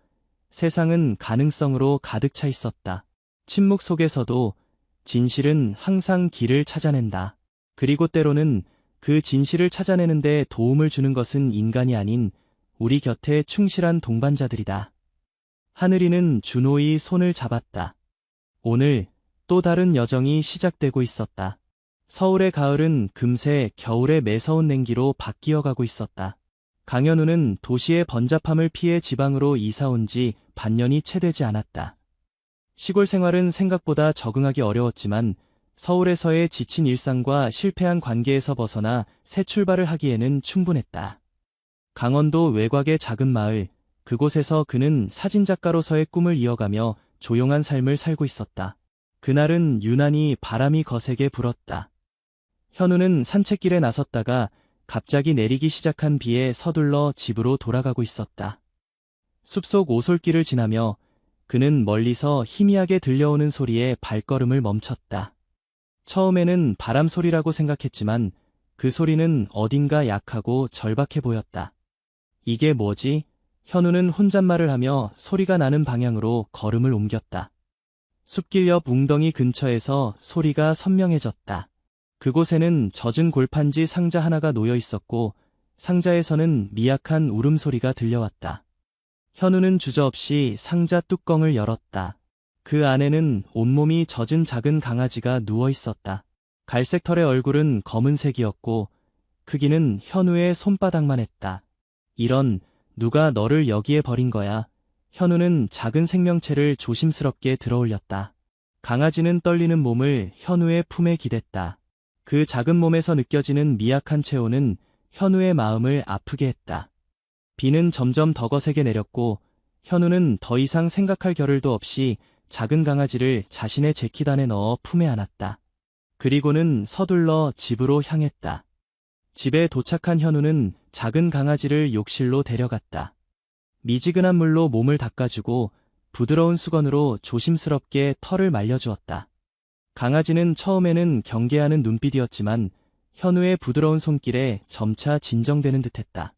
세상은 가능성으로 가득 차 있었다. 침묵 속에서도 진실은 항상 길을 찾아낸다. 그리고 때로는 그 진실을 찾아내는데 도움을 주는 것은 인간이 아닌 우리 곁에 충실한 동반자들이다. 하늘이는 준호의 손을 잡았다. 오늘 또 다른 여정이 시작되고 있었다. 서울의 가을은 금세 겨울의 매서운 냉기로 바뀌어가고 있었다. 강현우는 도시의 번잡함을 피해 지방으로 이사 온 지 반년이 채 되지 않았다. 시골 생활은 생각보다 적응하기 어려웠지만 서울에서의 지친 일상과 실패한 관계에서 벗어나 새 출발을 하기에는 충분했다. 강원도 외곽의 작은 마을, 그곳에서 그는 사진작가로서의 꿈을 이어가며 조용한 삶을 살고 있었다. 그날은 유난히 바람이 거세게 불었다. 현우는 산책길에 나섰다가 갑자기 내리기 시작한 비에 서둘러 집으로 돌아가고 있었다. 숲속 오솔길을 지나며 그는 멀리서 희미하게 들려오는 소리에 발걸음을 멈췄다. 처음에는 바람 소리라고 생각했지만 그 소리는 어딘가 약하고 절박해 보였다. 이게 뭐지? 현우는 혼잣말을 하며 소리가 나는 방향으로 걸음을 옮겼다. 숲길 옆 웅덩이 근처에서 소리가 선명해졌다. 그곳에는 젖은 골판지 상자 하나가 놓여 있었고 상자에서는 미약한 울음소리가 들려왔다. 현우는 주저없이 상자 뚜껑을 열었다. 그 안에는 온몸이 젖은 작은 강아지가 누워 있었다. 갈색 털의 얼굴은 검은색이었고 크기는 현우의 손바닥만 했다. 이런, 누가 너를 여기에 버린 거야. 현우는 작은 생명체를 조심스럽게 들어올렸다. 강아지는 떨리는 몸을 현우의 품에 기댔다. 그 작은 몸에서 느껴지는 미약한 체온은 현우의 마음을 아프게 했다. 비는 점점 더 거세게 내렸고 현우는 더 이상 생각할 겨를도 없이 작은 강아지를 자신의 재킷 안에 넣어 품에 안았다. 그리고는 서둘러 집으로 향했다. 집에 도착한 현우는 작은 강아지를 욕실로 데려갔다. 미지근한 물로 몸을 닦아주고 부드러운 수건으로 조심스럽게 털을 말려주었다. 강아지는 처음에는 경계하는 눈빛이었지만 현우의 부드러운 손길에 점차 진정되는 듯했다.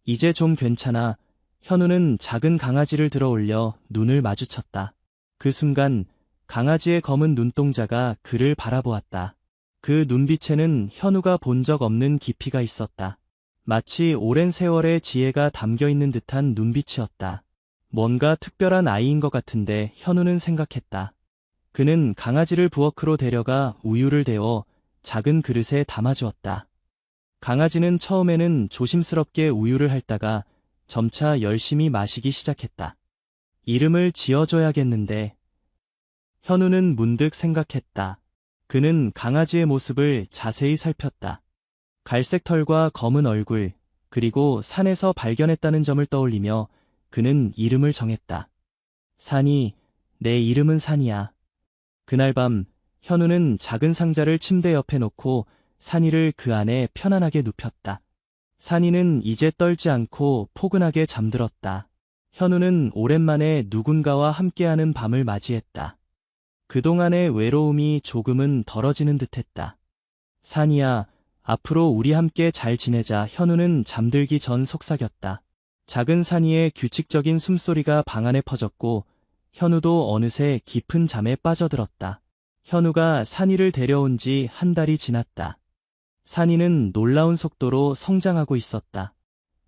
이제 좀 괜찮아. 현우는 작은 강아지를 들어 올려 눈을 마주쳤다. 그 순간 강아지의 검은 눈동자가 그를 바라보았다. 그 눈빛에는 현우가 본 적 없는 깊이가 있었다. 마치 오랜 세월의 지혜가 담겨 있는 듯한 눈빛이었다. 뭔가 특별한 아이인 것 같은데 현우는 생각했다. 그는 강아지를 부엌으로 데려가 우유를 데워 작은 그릇에 담아주었다. 강아지는 처음에는 조심스럽게 우유를 핥다가 점차 열심히 마시기 시작했다. 이름을 지어줘야겠는데. 현우는 문득 생각했다. 그는 강아지의 모습을 자세히 살폈다. 갈색 털과 검은 얼굴, 그리고 산에서 발견했다는 점을 떠올리며 그는 이름을 정했다. 산이, 내 이름은 산이야. 그날 밤, 현우는 작은 상자를 침대 옆에 놓고 산이를 그 안에 편안하게 눕혔다. 산이는 이제 떨지 않고 포근하게 잠들었다. 현우는 오랜만에 누군가와 함께하는 밤을 맞이했다. 그동안의 외로움이 조금은 덜어지는 듯했다. 산이야, 앞으로 우리 함께 잘 지내자. 현우는 잠들기 전 속삭였다. 작은 산이의 규칙적인 숨소리가 방 안에 퍼졌고 현우도 어느새 깊은 잠에 빠져들었다. 현우가 산이를 데려온 지 한 달이 지났다. 산이는 놀라운 속도로 성장하고 있었다.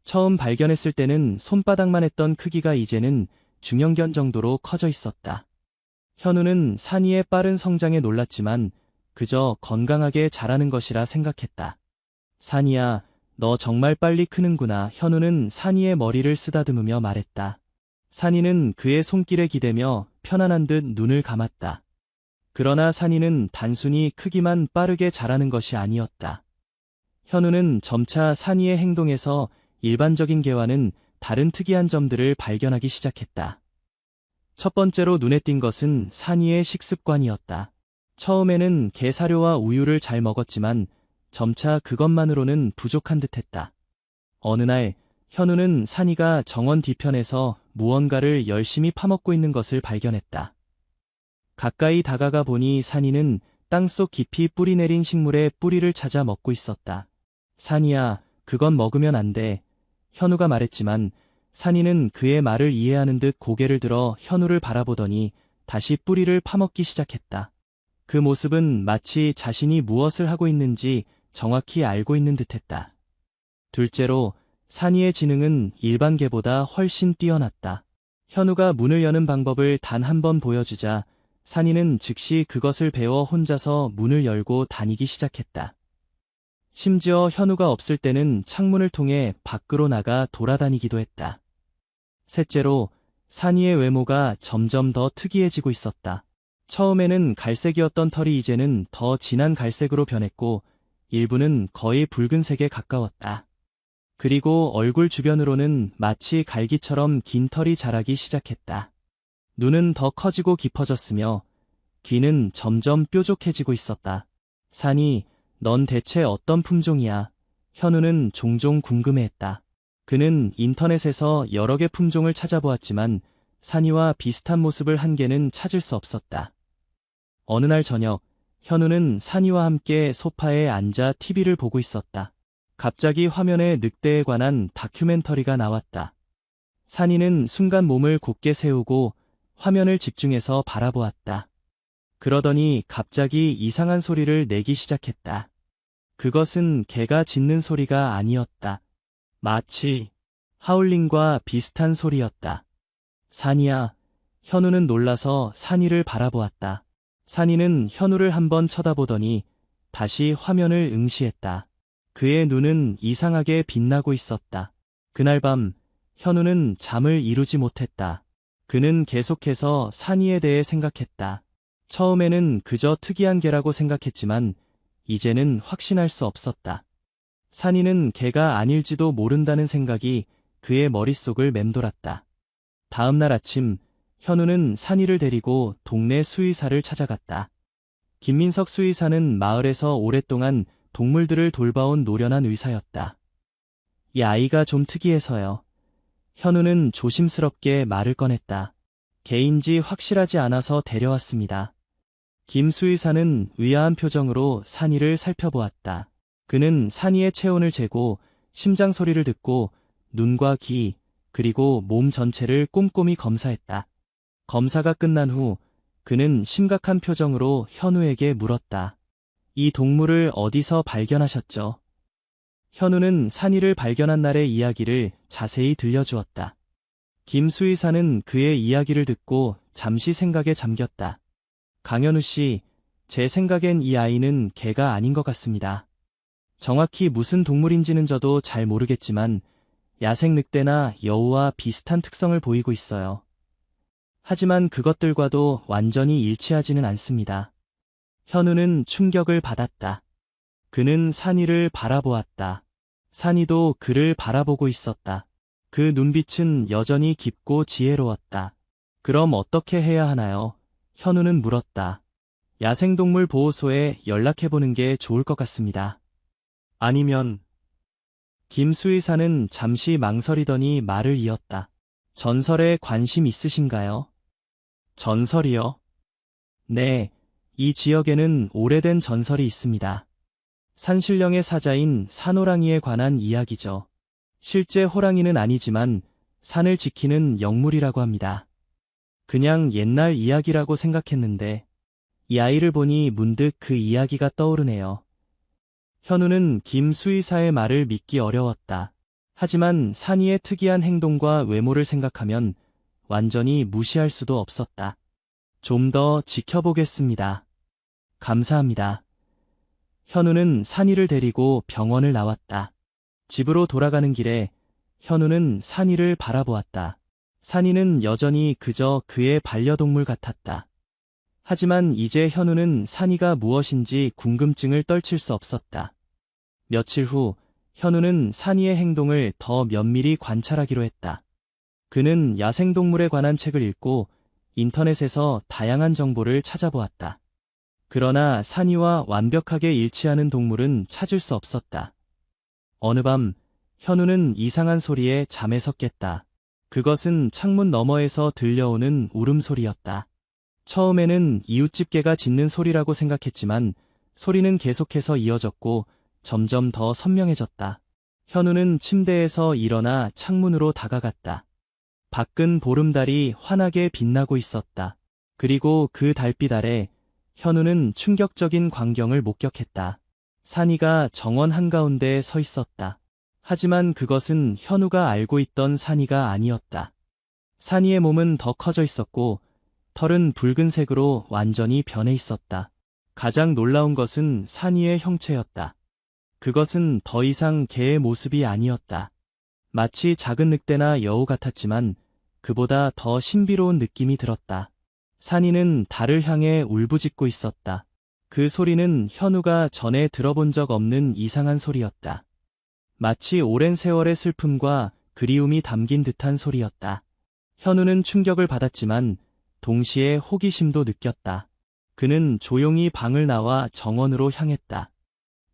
처음 발견했을 때는 손바닥만 했던 크기가 이제는 중형견 정도로 커져 있었다. 현우는 산이의 빠른 성장에 놀랐지만 그저 건강하게 자라는 것이라 생각했다. 산이야, 너 정말 빨리 크는구나. 현우는 산이의 머리를 쓰다듬으며 말했다. 산이는 그의 손길에 기대며 편안한 듯 눈을 감았다. 그러나 산이는 단순히 크기만 빠르게 자라는 것이 아니었다. 현우는 점차 산이의 행동에서 일반적인 개와는 다른 특이한 점들을 발견하기 시작했다. 첫 번째로 눈에 띈 것은 산이의 식습관이었다. 처음에는 개 사료와 우유를 잘 먹었지만 점차 그것만으로는 부족한 듯했다. 어느 날 현우는 산이가 정원 뒤편에서 무언가를 열심히 파먹고 있는 것을 발견했다. 가까이 다가가 보니 산이는 땅속 깊이 뿌리내린 식물의 뿌리를 찾아 먹고 있었다. 산이야, 그건 먹으면 안 돼. 현우가 말했지만 산이는 그의 말을 이해하는 듯 고개를 들어 현우를 바라보더니 다시 뿌리를 파먹기 시작했다. 그 모습은 마치 자신이 무엇을 하고 있는지 정확히 알고 있는 듯했다. 둘째로, 산이의 지능은 일반 개보다 훨씬 뛰어났다. 현우가 문을 여는 방법을 단 한 번 보여주자 산이는 즉시 그것을 배워 혼자서 문을 열고 다니기 시작했다. 심지어 현우가 없을 때는 창문을 통해 밖으로 나가 돌아다니기도 했다. 셋째로, 산이의 외모가 점점 더 특이해지고 있었다. 처음에는 갈색이었던 털이 이제는 더 진한 갈색으로 변했고 일부는 거의 붉은색에 가까웠다. 그리고 얼굴 주변으로는 마치 갈기처럼 긴 털이 자라기 시작했다. 눈은 더 커지고 깊어졌으며 귀는 점점 뾰족해지고 있었다. 산이, 넌 대체 어떤 품종이야? 현우는 종종 궁금해했다. 그는 인터넷에서 여러 개 품종을 찾아보았지만 산이와 비슷한 모습을 한 개는 찾을 수 없었다. 어느 날 저녁, 현우는 산이와 함께 소파에 앉아 TV를 보고 있었다. 갑자기 화면에 늑대에 관한 다큐멘터리가 나왔다. 산이는 순간 몸을 곧게 세우고 화면을 집중해서 바라보았다. 그러더니 갑자기 이상한 소리를 내기 시작했다. 그것은 개가 짖는 소리가 아니었다. 마치 하울링과 비슷한 소리였다. 산이야. 현우는 놀라서 산이를 바라보았다. 산이는 현우를 한번 쳐다보더니 다시 화면을 응시했다. 그의 눈은 이상하게 빛나고 있었다. 그날 밤 현우는 잠을 이루지 못했다. 그는 계속해서 산이에 대해 생각했다. 처음에는 그저 특이한 개라고 생각했지만 이제는 확신할 수 없었다. 산이는 개가 아닐지도 모른다는 생각이 그의 머릿속을 맴돌았다. 다음 날 아침 현우는 산이를 데리고 동네 수의사를 찾아갔다. 김민석 수의사는 마을에서 오랫동안 동물들을 돌봐온 노련한 의사였다. 이 아이가 좀 특이해서요. 현우는 조심스럽게 말을 꺼냈다. 개인지 확실하지 않아서 데려왔습니다. 김수의사는 의아한 표정으로 산이를 살펴보았다. 그는 산이의 체온을 재고 심장 소리를 듣고 눈과 귀, 그리고 몸 전체를 꼼꼼히 검사했다. 검사가 끝난 후 그는 심각한 표정으로 현우에게 물었다. 이 동물을 어디서 발견하셨죠? 현우는 산이를 발견한 날의 이야기를 자세히 들려주었다. 김수의사는 그의 이야기를 듣고 잠시 생각에 잠겼다. 강현우 씨, 제 생각엔 이 아이는 개가 아닌 것 같습니다. 정확히 무슨 동물인지는 저도 잘 모르겠지만 야생 늑대나 여우와 비슷한 특성을 보이고 있어요. 하지만 그것들과도 완전히 일치하지는 않습니다. 현우는 충격을 받았다. 그는 산이를 바라보았다. 산이도 그를 바라보고 있었다. 그 눈빛은 여전히 깊고 지혜로웠다. 그럼 어떻게 해야 하나요? 현우는 물었다. 야생동물 보호소에 연락해보는 게 좋을 것 같습니다. 아니면 김수의사는 잠시 망설이더니 말을 이었다. 전설에 관심 있으신가요? 전설이요? 네, 이 지역에는 오래된 전설이 있습니다. 산신령의 사자인 산호랑이에 관한 이야기죠. 실제 호랑이는 아니지만 산을 지키는 영물이라고 합니다. 그냥 옛날 이야기라고 생각했는데 이 아이를 보니 문득 그 이야기가 떠오르네요. 현우는 김수의사의 말을 믿기 어려웠다. 하지만 산이의 특이한 행동과 외모를 생각하면 완전히 무시할 수도 없었다. 좀 더 지켜보겠습니다. 감사합니다. 현우는 산이를 데리고 병원을 나왔다. 집으로 돌아가는 길에 현우는 산이를 바라보았다. 산이는 여전히 그저 그의 반려동물 같았다. 하지만 이제 현우는 산이가 무엇인지 궁금증을 떨칠 수 없었다. 며칠 후 현우는 산이의 행동을 더 면밀히 관찰하기로 했다. 그는 야생동물에 관한 책을 읽고 인터넷에서 다양한 정보를 찾아보았다. 그러나 산이와 완벽하게 일치하는 동물은 찾을 수 없었다. 어느 밤 현우는 이상한 소리에 잠에서 깼다. 그것은 창문 너머에서 들려오는 울음소리였다. 처음에는 이웃집 개가 짖는 소리라고 생각했지만 소리는 계속해서 이어졌고 점점 더 선명해졌다. 현우는 침대에서 일어나 창문으로 다가갔다. 밖은 보름달이 환하게 빛나고 있었다. 그리고 그 달빛 아래 현우는 충격적인 광경을 목격했다. 산이가 정원 한가운데에 서 있었다. 하지만 그것은 현우가 알고 있던 산이가 아니었다. 산이의 몸은 더 커져 있었고 털은 붉은색으로 완전히 변해 있었다. 가장 놀라운 것은 산이의 형체였다. 그것은 더 이상 개의 모습이 아니었다. 마치 작은 늑대나 여우 같았지만 그보다 더 신비로운 느낌이 들었다. 산이는 달을 향해 울부짖고 있었다. 그 소리는 현우가 전에 들어본 적 없는 이상한 소리였다. 마치 오랜 세월의 슬픔과 그리움이 담긴 듯한 소리였다. 현우는 충격을 받았지만 동시에 호기심도 느꼈다. 그는 조용히 방을 나와 정원으로 향했다.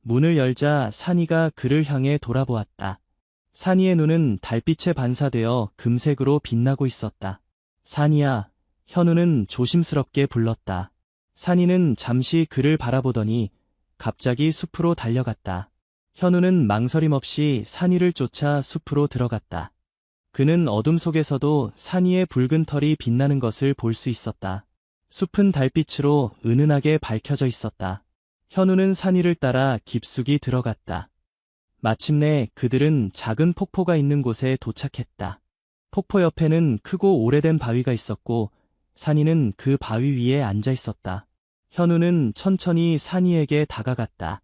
문을 열자 산이가 그를 향해 돌아보았다. 산이의 눈은 달빛에 반사되어 금색으로 빛나고 있었다. 산이야, 현우는 조심스럽게 불렀다. 산이는 잠시 그를 바라보더니 갑자기 숲으로 달려갔다. 현우는 망설임 없이 산이를 쫓아 숲으로 들어갔다. 그는 어둠 속에서도 산이의 붉은 털이 빛나는 것을 볼 수 있었다. 숲은 달빛으로 은은하게 밝혀져 있었다. 현우는 산이를 따라 깊숙이 들어갔다. 마침내 그들은 작은 폭포가 있는 곳에 도착했다. 폭포 옆에는 크고 오래된 바위가 있었고 산이는 그 바위 위에 앉아 있었다. 현우는 천천히 산이에게 다가갔다.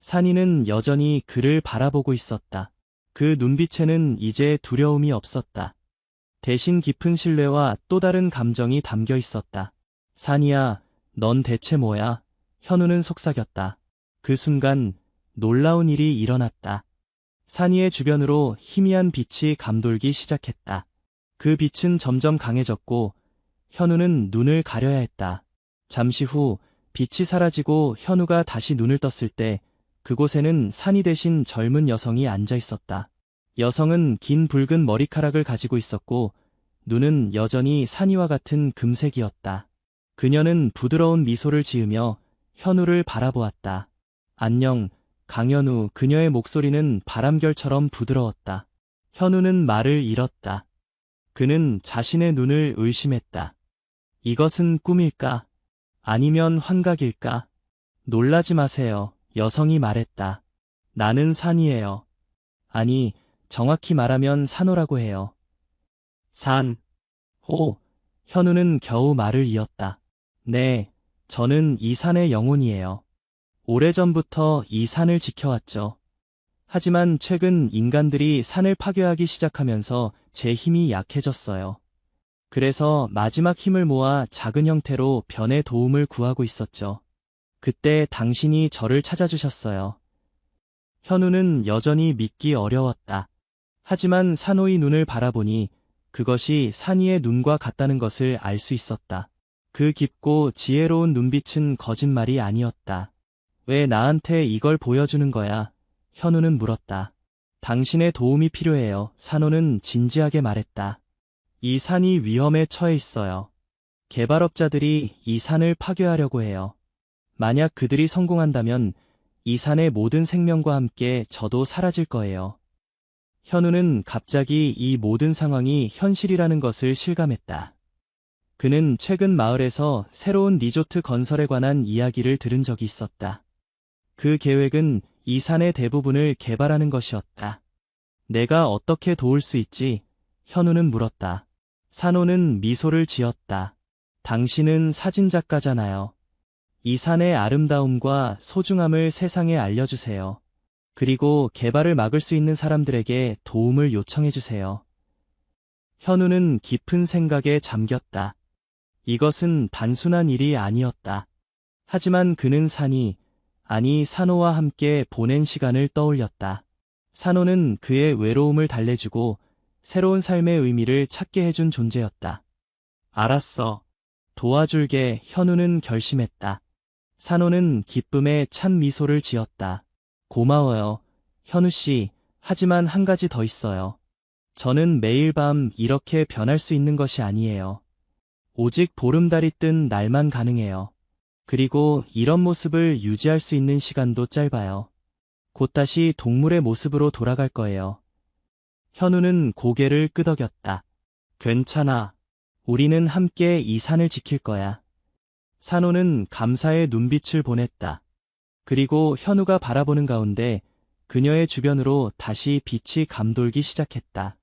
산이는 여전히 그를 바라보고 있었다. 그 눈빛에는 이제 두려움이 없었다. 대신 깊은 신뢰와 또 다른 감정이 담겨 있었다. 산이야, 넌 대체 뭐야? 현우는 속삭였다. 그 순간 놀라운 일이 일어났다. 산이의 주변으로 희미한 빛이 감돌기 시작했다. 그 빛은 점점 강해졌고 현우는 눈을 가려야 했다. 잠시 후 빛이 사라지고 현우가 다시 눈을 떴을 때 그곳에는 산이 대신 젊은 여성이 앉아 있었다. 여성은 긴 붉은 머리카락을 가지고 있었고 눈은 여전히 산이와 같은 금색이었다. 그녀는 부드러운 미소를 지으며 현우를 바라보았다. 안녕, 강현우. 그녀의 목소리는 바람결처럼 부드러웠다. 현우는 말을 잃었다. 그는 자신의 눈을 의심했다. 이것은 꿈일까? 아니면 환각일까? 놀라지 마세요. 여성이 말했다. 나는 산이에요. 아니, 정확히 말하면 산호라고 해요. 산. 호. 현우는 겨우 말을 이었다. 네, 저는 이 산의 영혼이에요. 오래전부터 이 산을 지켜왔죠. 하지만 최근 인간들이 산을 파괴하기 시작하면서 제 힘이 약해졌어요. 그래서 마지막 힘을 모아 작은 형태로 변의 도움을 구하고 있었죠. 그때 당신이 저를 찾아주셨어요. 현우는 여전히 믿기 어려웠다. 하지만 산호의 눈을 바라보니 그것이 산이의 눈과 같다는 것을 알 수 있었다. 그 깊고 지혜로운 눈빛은 거짓말이 아니었다. 왜 나한테 이걸 보여주는 거야? 현우는 물었다. 당신의 도움이 필요해요. 산호는 진지하게 말했다. 이 산이 위험에 처해 있어요. 개발업자들이 이 산을 파괴하려고 해요. 만약 그들이 성공한다면 이 산의 모든 생명과 함께 저도 사라질 거예요. 현우는 갑자기 이 모든 상황이 현실이라는 것을 실감했다. 그는 최근 마을에서 새로운 리조트 건설에 관한 이야기를 들은 적이 있었다. 그 계획은 이 산의 대부분을 개발하는 것이었다. 내가 어떻게 도울 수 있지? 현우는 물었다. 산호는 미소를 지었다. 당신은 사진작가잖아요. 이 산의 아름다움과 소중함을 세상에 알려주세요. 그리고 개발을 막을 수 있는 사람들에게 도움을 요청해주세요. 현우는 깊은 생각에 잠겼다. 이것은 단순한 일이 아니었다. 하지만 그는 산호와 함께 보낸 시간을 떠올렸다. 산호는 그의 외로움을 달래주고 새로운 삶의 의미를 찾게 해준 존재였다. 알았어. 도와줄게. 현우는 결심했다. 산호는 기쁨에 찬 미소를 지었다. 고마워요, 현우씨. 하지만 한 가지 더 있어요. 저는 매일 밤 이렇게 변할 수 있는 것이 아니에요. 오직 보름달이 뜬 날만 가능해요. 그리고 이런 모습을 유지할 수 있는 시간도 짧아요. 곧 다시 동물의 모습으로 돌아갈 거예요. 현우는 고개를 끄덕였다. 괜찮아. 우리는 함께 이 산을 지킬 거야. 산호는 감사의 눈빛을 보냈다. 그리고 현우가 바라보는 가운데 그녀의 주변으로 다시 빛이 감돌기 시작했다.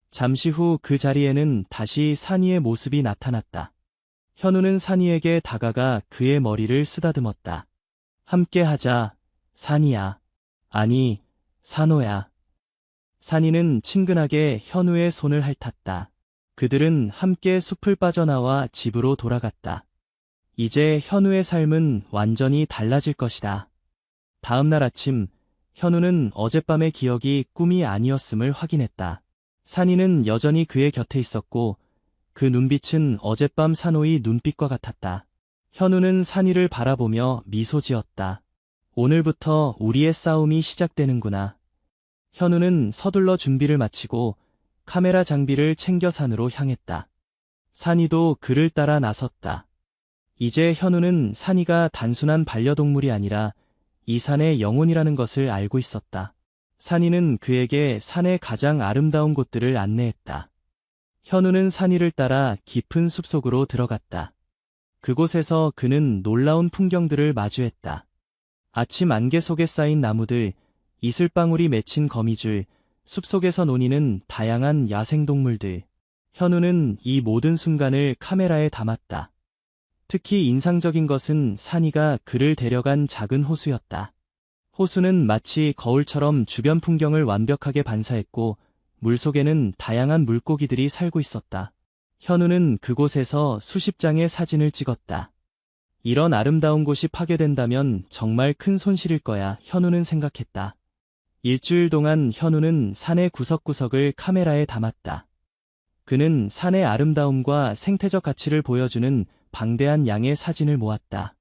잠시 후 그 자리에는 다시 산이의 모습이 나타났다. 현우는 산이에게 다가가 그의 머리를 쓰다듬었다. 함께 하자, 산이야. 아니, 산호야. 산이는 친근하게 현우의 손을 핥았다. 그들은 함께 숲을 빠져나와 집으로 돌아갔다. 이제 현우의 삶은 완전히 달라질 것이다. 다음 날 아침, 현우는 어젯밤의 기억이 꿈이 아니었음을 확인했다. 산이는 여전히 그의 곁에 있었고 그 눈빛은 어젯밤 산호의 눈빛과 같았다. 현우는 산이를 바라보며 미소 지었다. 오늘부터 우리의 싸움이 시작되는구나. 현우는 서둘러 준비를 마치고 카메라 장비를 챙겨 산으로 향했다. 산이도 그를 따라 나섰다. 이제 현우는 산이가 단순한 반려동물이 아니라 이 산의 영혼이라는 것을 알고 있었다. 산이는 그에게 산의 가장 아름다운 곳들을 안내했다. 현우는 산이를 따라 깊은 숲속으로 들어갔다. 그곳에서 그는 놀라운 풍경들을 마주했다. 아침 안개 속에 쌓인 나무들, 이슬방울이 맺힌 거미줄, 숲속에서 노니는 다양한 야생동물들. 현우는 이 모든 순간을 카메라에 담았다. 특히 인상적인 것은 산이가 그를 데려간 작은 호수였다. 호수는 마치 거울처럼 주변 풍경을 완벽하게 반사했고 물속에는 다양한 물고기들이 살고 있었다. 현우는 그곳에서 수십 장의 사진을 찍었다. 이런 아름다운 곳이 파괴된다면 정말 큰 손실일 거야, 현우는 생각했다. 일주일 동안 현우는 산의 구석구석을 카메라에 담았다. 그는 산의 아름다움과 생태적 가치를 보여주는 방대한 양의 사진을 모았다.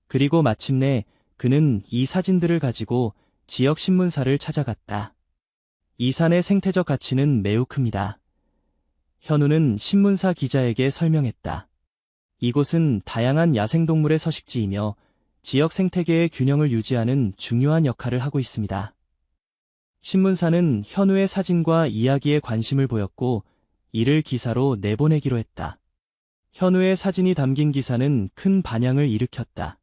그리고 마침내 그는 이 사진들을 가지고 지역 신문사를 찾아갔다. 이 산의 생태적 가치는 매우 큽니다. 현우는 신문사 기자에게 설명했다. 이곳은 다양한 야생동물의 서식지이며 지역 생태계의 균형을 유지하는 중요한 역할을 하고 있습니다. 신문사는 현우의 사진과 이야기에 관심을 보였고 이를 기사로 내보내기로 했다. 현우의 사진이 담긴 기사는 큰 반향을 일으켰다.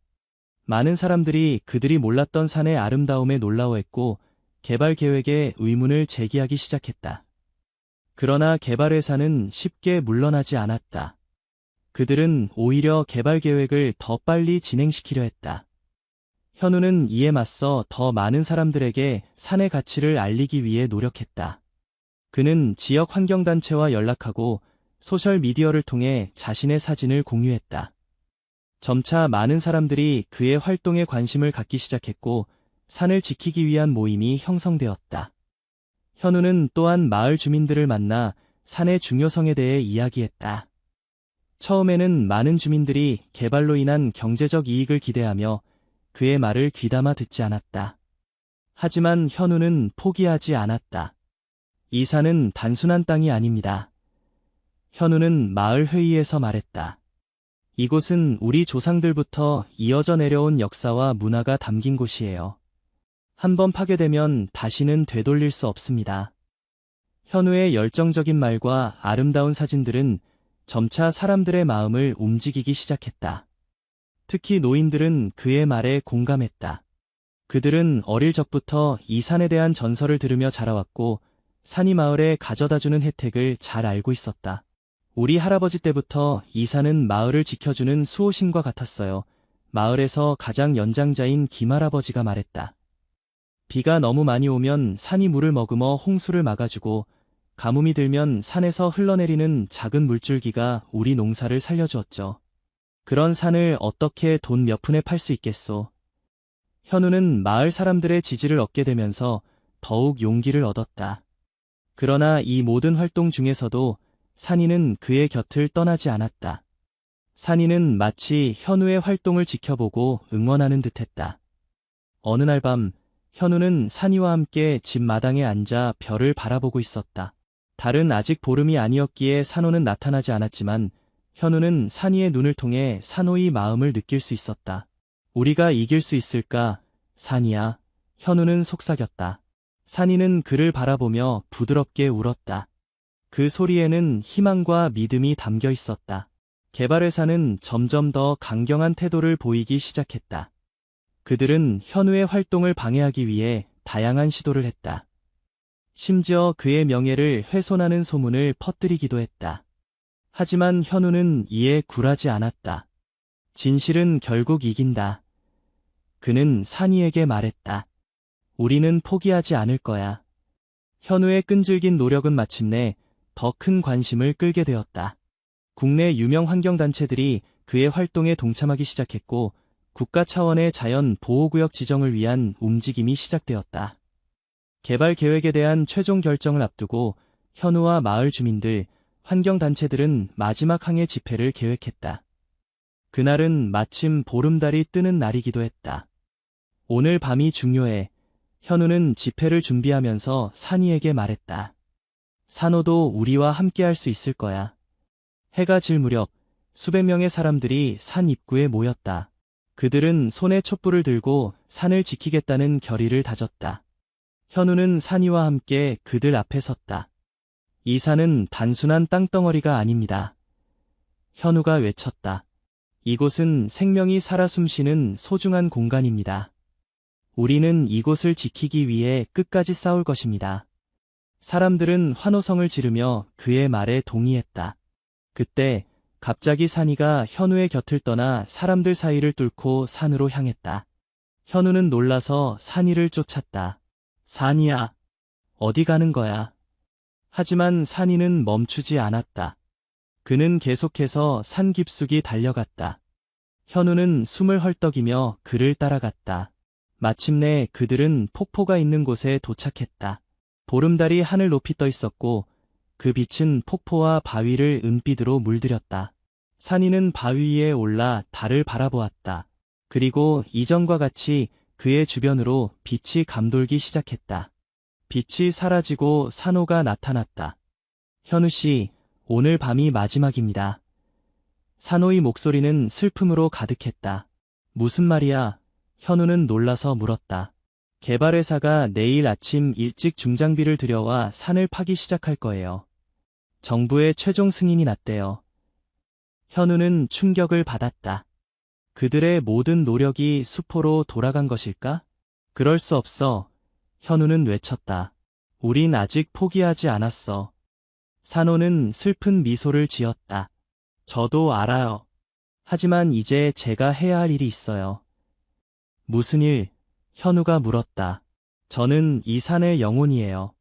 많은 사람들이 그들이 몰랐던 산의 아름다움에 놀라워했고 개발 계획에 의문을 제기하기 시작했다. 그러나 개발회사는 쉽게 물러나지 않았다. 그들은 오히려 개발 계획을 더 빨리 진행시키려 했다. 현우는 이에 맞서 더 많은 사람들에게 산의 가치를 알리기 위해 노력했다. 그는 지역 환경단체와 연락하고 소셜미디어를 통해 자신의 사진을 공유했다. 점차 많은 사람들이 그의 활동에 관심을 갖기 시작했고 산을 지키기 위한 모임이 형성되었다. 현우는 또한 마을 주민들을 만나 산의 중요성에 대해 이야기했다. 처음에는 많은 주민들이 개발로 인한 경제적 이익을 기대하며 그의 말을 귀담아 듣지 않았다. 하지만 현우는 포기하지 않았다. 이 산은 단순한 땅이 아닙니다. 현우는 마을 회의에서 말했다. 이곳은 우리 조상들부터 이어져 내려온 역사와 문화가 담긴 곳이에요. 한번 파괴되면 다시는 되돌릴 수 없습니다. 현우의 열정적인 말과 아름다운 사진들은 점차 사람들의 마음을 움직이기 시작했다. 특히 노인들은 그의 말에 공감했다. 그들은 어릴 적부터 이 산에 대한 전설을 들으며 자라왔고 산이 마을에 가져다주는 혜택을 잘 알고 있었다. 우리 할아버지 때부터 이 산은 마을을 지켜주는 수호신과 같았어요. 마을에서 가장 연장자인 김할아버지가 말했다. 비가 너무 많이 오면 산이 물을 머금어 홍수를 막아주고 가뭄이 들면 산에서 흘러내리는 작은 물줄기가 우리 농사를 살려주었죠. 그런 산을 어떻게 돈 몇 푼에 팔 수 있겠소. 현우는 마을 사람들의 지지를 얻게 되면서 더욱 용기를 얻었다. 그러나 이 모든 활동 중에서도 산이는 그의 곁을 떠나지 않았다. 산이는 마치 현우의 활동을 지켜보고 응원하는 듯했다. 어느 날 밤 현우는 산이와 함께 집 마당에 앉아 별을 바라보고 있었다. 달은 아직 보름이 아니었기에 산호는 나타나지 않았지만 현우는 산이의 눈을 통해 산호의 마음을 느낄 수 있었다. 우리가 이길 수 있을까, 산이야. 현우는 속삭였다. 산이는 그를 바라보며 부드럽게 울었다. 그 소리에는 희망과 믿음이 담겨 있었다. 개발회사는 점점 더 강경한 태도를 보이기 시작했다. 그들은 현우의 활동을 방해하기 위해 다양한 시도를 했다. 심지어 그의 명예를 훼손하는 소문을 퍼뜨리기도 했다. 하지만 현우는 이에 굴하지 않았다. 진실은 결국 이긴다. 그는 산이에게 말했다. 우리는 포기하지 않을 거야. 현우의 끈질긴 노력은 마침내 더 큰 관심을 끌게 되었다. 국내 유명 환경단체들이 그의 활동에 동참하기 시작했고 국가 차원의 자연 보호구역 지정을 위한 움직임이 시작되었다. 개발 계획에 대한 최종 결정을 앞두고 현우와 마을 주민들, 환경단체들은 마지막 항해 집회를 계획했다. 그날은 마침 보름달이 뜨는 날이기도 했다. 오늘 밤이 중요해. 현우는 집회를 준비하면서 산이에게 말했다. 산호도 우리와 함께할 수 있을 거야. 해가 질 무렵 수백 명의 사람들이 산 입구에 모였다. 그들은 손에 촛불을 들고 산을 지키겠다는 결의를 다졌다. 현우는 산이와 함께 그들 앞에 섰다. 이 산은 단순한 땅덩어리가 아닙니다. 현우가 외쳤다. 이곳은 생명이 살아 숨쉬는 소중한 공간입니다. 우리는 이곳을 지키기 위해 끝까지 싸울 것입니다. 사람들은 환호성을 지르며 그의 말에 동의했다. 그때 갑자기 산이가 현우의 곁을 떠나 사람들 사이를 뚫고 산으로 향했다. 현우는 놀라서 산이를 쫓았다. 산이야, 어디 가는 거야? 하지만 산이는 멈추지 않았다. 그는 계속해서 산 깊숙이 달려갔다. 현우는 숨을 헐떡이며 그를 따라갔다. 마침내 그들은 폭포가 있는 곳에 도착했다. 보름달이 하늘 높이 떠 있었고 그 빛은 폭포와 바위를 은빛으로 물들였다. 산이는 바위 위에 올라 달을 바라보았다. 그리고 이전과 같이 그의 주변으로 빛이 감돌기 시작했다. 빛이 사라지고 산호가 나타났다. 현우 씨, 오늘 밤이 마지막입니다. 산호의 목소리는 슬픔으로 가득했다. 무슨 말이야? 현우는 놀라서 물었다. 개발회사가 내일 아침 일찍 중장비를 들여와 산을 파기 시작할 거예요. 정부의 최종 승인이 났대요. 현우는 충격을 받았다. 그들의 모든 노력이 수포로 돌아간 것일까? 그럴 수 없어. 현우는 외쳤다. 우린 아직 포기하지 않았어. 산호는 슬픈 미소를 지었다. 저도 알아요. 하지만 이제 제가 해야 할 일이 있어요. 무슨 일? 현우가 물었다. 저는 이 산의 영혼이에요.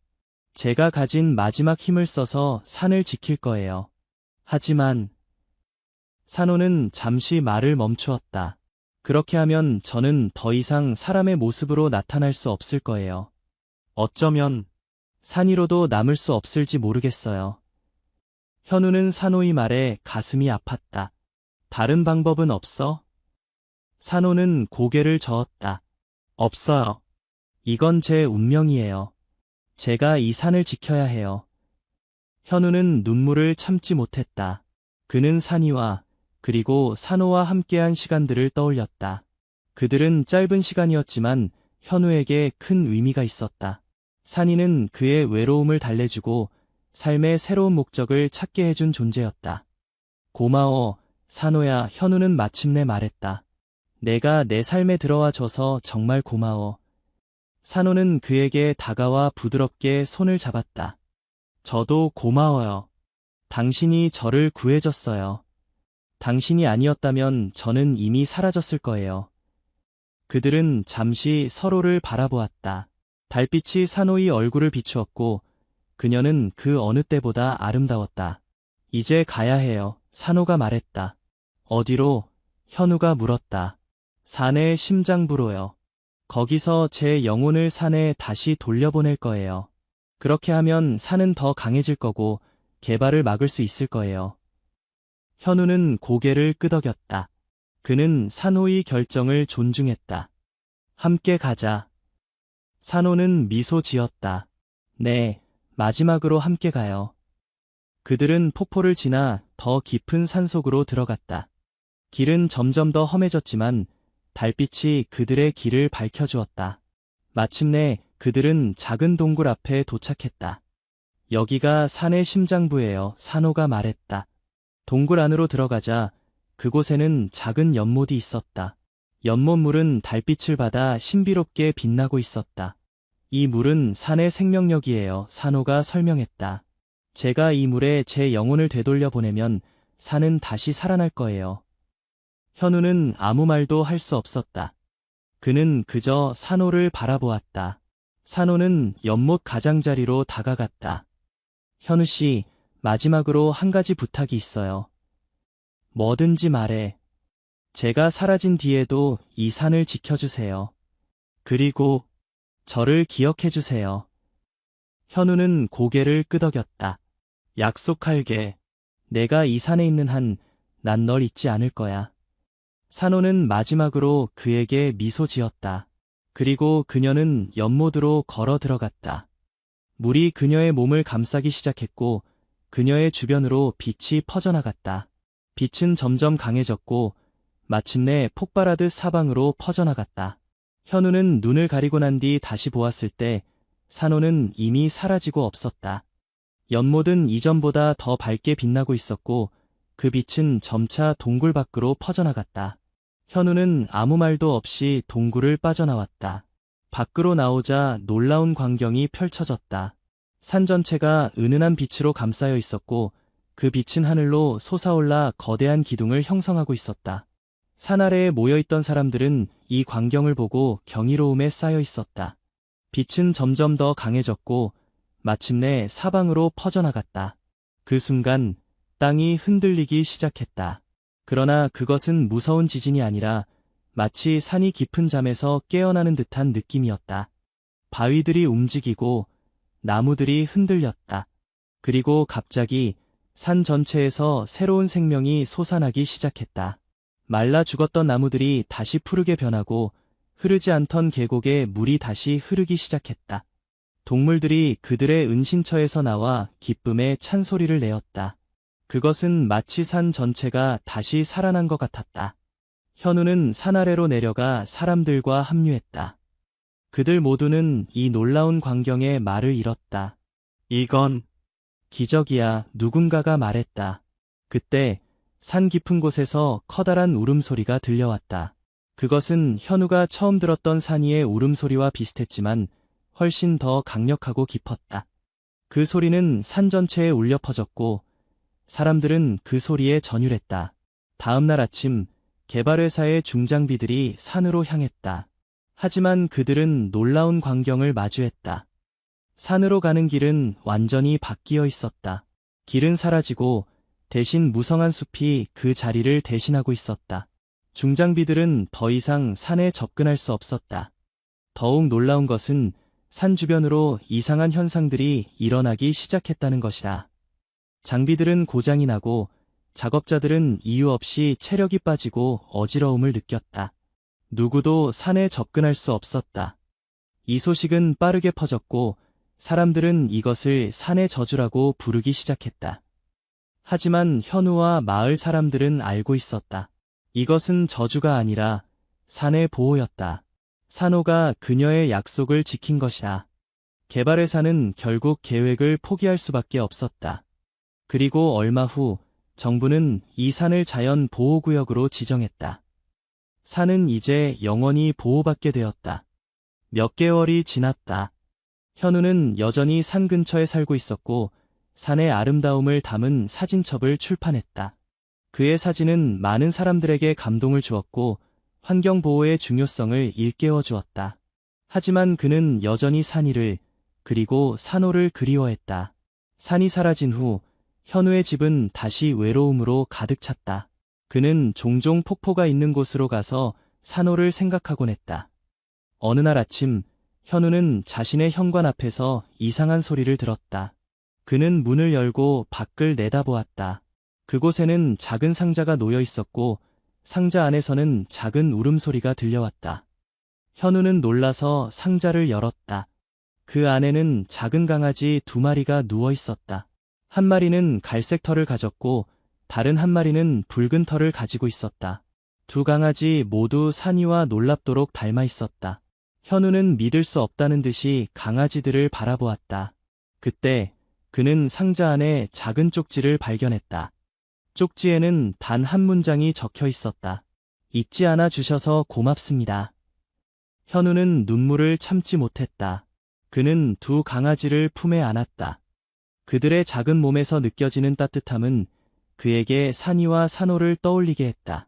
제가 가진 마지막 힘을 써서 산을 지킬 거예요. 하지만 산호는 잠시 말을 멈추었다. 그렇게 하면 저는 더 이상 사람의 모습으로 나타날 수 없을 거예요. 어쩌면 산이로도 남을 수 없을지 모르겠어요. 현우는 산호의 말에 가슴이 아팠다. 다른 방법은 없어? 산호는 고개를 저었다. 없어요. 이건 제 운명이에요. 제가 이 산을 지켜야 해요. 현우는 눈물을 참지 못했다. 그는 산이와 그리고 산호와 함께한 시간들을 떠올렸다. 그들은 짧은 시간이었지만 현우에게 큰 의미가 있었다. 산이는 그의 외로움을 달래주고 삶의 새로운 목적을 찾게 해준 존재였다. 고마워, 산호야. 현우는 마침내 말했다. 내가 내 삶에 들어와 줘서 정말 고마워. 산호는 그에게 다가와 부드럽게 손을 잡았다. 저도 고마워요. 당신이 저를 구해줬어요. 당신이 아니었다면 저는 이미 사라졌을 거예요. 그들은 잠시 서로를 바라보았다. 달빛이 산호의 얼굴을 비추었고 그녀는 그 어느 때보다 아름다웠다. 이제 가야 해요. 산호가 말했다. 어디로? 현우가 물었다. 산의 심장부로요. 거기서 제 영혼을 산에 다시 돌려보낼 거예요. 그렇게 하면 산은 더 강해질 거고 개발을 막을 수 있을 거예요. 현우는 고개를 끄덕였다. 그는 산호의 결정을 존중했다. 함께 가자. 산호는 미소 지었다. 네, 마지막으로 함께 가요. 그들은 폭포를 지나 더 깊은 산속으로 들어갔다. 길은 점점 더 험해졌지만 달빛이 그들의 길을 밝혀주었다. 마침내 그들은 작은 동굴 앞에 도착했다. 여기가 산의 심장부예요. 산호가 말했다. 동굴 안으로 들어가자 그곳에는 작은 연못이 있었다. 연못물은 달빛을 받아 신비롭게 빛나고 있었다. 이 물은 산의 생명력이에요. 산호가 설명했다. 제가 이 물에 제 영혼을 되돌려 보내면 산은 다시 살아날 거예요. 현우는 아무 말도 할 수 없었다. 그는 그저 산호를 바라보았다. 산호는 연못 가장자리로 다가갔다. 현우 씨, 마지막으로 한 가지 부탁이 있어요. 뭐든지 말해. 제가 사라진 뒤에도 이 산을 지켜주세요. 그리고 저를 기억해주세요. 현우는 고개를 끄덕였다. 약속할게. 내가 이 산에 있는 한, 난 널 잊지 않을 거야. 산호는 마지막으로 그에게 미소 지었다. 그리고 그녀는 연못으로 걸어 들어갔다. 물이 그녀의 몸을 감싸기 시작했고 그녀의 주변으로 빛이 퍼져나갔다. 빛은 점점 강해졌고 마침내 폭발하듯 사방으로 퍼져나갔다. 현우는 눈을 가리고 난 뒤 다시 보았을 때 산호는 이미 사라지고 없었다. 연못은 이전보다 더 밝게 빛나고 있었고 그 빛은 점차 동굴 밖으로 퍼져나갔다. 현우는 아무 말도 없이 동굴을 빠져나왔다. 밖으로 나오자 놀라운 광경이 펼쳐졌다. 산 전체가 은은한 빛으로 감싸여 있었고 그 빛은 하늘로 솟아올라 거대한 기둥을 형성하고 있었다. 산 아래에 모여있던 사람들은 이 광경을 보고 경이로움에 쌓여 있었다. 빛은 점점 더 강해졌고 마침내 사방으로 퍼져나갔다. 그 순간 땅이 흔들리기 시작했다. 그러나 그것은 무서운 지진이 아니라 마치 산이 깊은 잠에서 깨어나는 듯한 느낌이었다. 바위들이 움직이고 나무들이 흔들렸다. 그리고 갑자기 산 전체에서 새로운 생명이 솟아나기 시작했다. 말라 죽었던 나무들이 다시 푸르게 변하고 흐르지 않던 계곡에 물이 다시 흐르기 시작했다. 동물들이 그들의 은신처에서 나와 기쁨의 찬소리를 내었다. 그것은 마치 산 전체가 다시 살아난 것 같았다. 현우는 산 아래로 내려가 사람들과 합류했다. 그들 모두는 이 놀라운 광경에 말을 잃었다. 이건 기적이야, 누군가가 말했다. 그때 산 깊은 곳에서 커다란 울음소리가 들려왔다. 그것은 현우가 처음 들었던 산이의 울음소리와 비슷했지만 훨씬 더 강력하고 깊었다. 그 소리는 산 전체에 울려 퍼졌고 사람들은 그 소리에 전율했다. 다음 날 아침 개발회사의 중장비들이 산으로 향했다. 하지만 그들은 놀라운 광경을 마주했다. 산으로 가는 길은 완전히 바뀌어 있었다. 길은 사라지고 대신 무성한 숲이 그 자리를 대신하고 있었다. 중장비들은 더 이상 산에 접근할 수 없었다. 더욱 놀라운 것은 산 주변으로 이상한 현상들이 일어나기 시작했다는 것이다. 장비들은 고장이 나고 작업자들은 이유 없이 체력이 빠지고 어지러움을 느꼈다. 누구도 산에 접근할 수 없었다. 이 소식은 빠르게 퍼졌고 사람들은 이것을 산의 저주라고 부르기 시작했다. 하지만 현우와 마을 사람들은 알고 있었다. 이것은 저주가 아니라 산의 보호였다. 산호가 그녀의 약속을 지킨 것이다. 개발회사는 결국 계획을 포기할 수밖에 없었다. 그리고 얼마 후 정부는 이 산을 자연 보호구역으로 지정했다. 산은 이제 영원히 보호받게 되었다. 몇 개월이 지났다. 현우는 여전히 산 근처에 살고 있었고 산의 아름다움을 담은 사진첩을 출판했다. 그의 사진은 많은 사람들에게 감동을 주었고 환경보호의 중요성을 일깨워 주었다. 하지만 그는 여전히 산이를 그리고 산호를 그리워했다. 산이 사라진 후 현우의 집은 다시 외로움으로 가득 찼다. 그는 종종 폭포가 있는 곳으로 가서 산호를 생각하곤 했다. 어느 날 아침 현우는 자신의 현관 앞에서 이상한 소리를 들었다. 그는 문을 열고 밖을 내다보았다. 그곳에는 작은 상자가 놓여 있었고 상자 안에서는 작은 울음소리가 들려왔다. 현우는 놀라서 상자를 열었다. 그 안에는 작은 강아지 2마리가 누워 있었다. 한 마리는 갈색 털을 가졌고 다른 한 마리는 붉은 털을 가지고 있었다. 2 강아지 모두 산이와 놀랍도록 닮아 있었다. 현우는 믿을 수 없다는 듯이 강아지들을 바라보았다. 그때 그는 상자 안에 작은 쪽지를 발견했다. 쪽지에는 단 한 문장이 적혀 있었다. 잊지 않아 주셔서 고맙습니다. 현우는 눈물을 참지 못했다. 그는 2 강아지를 품에 안았다. 그들의 작은 몸에서 느껴지는 따뜻함은 그에게 산이와 산호를 떠올리게 했다.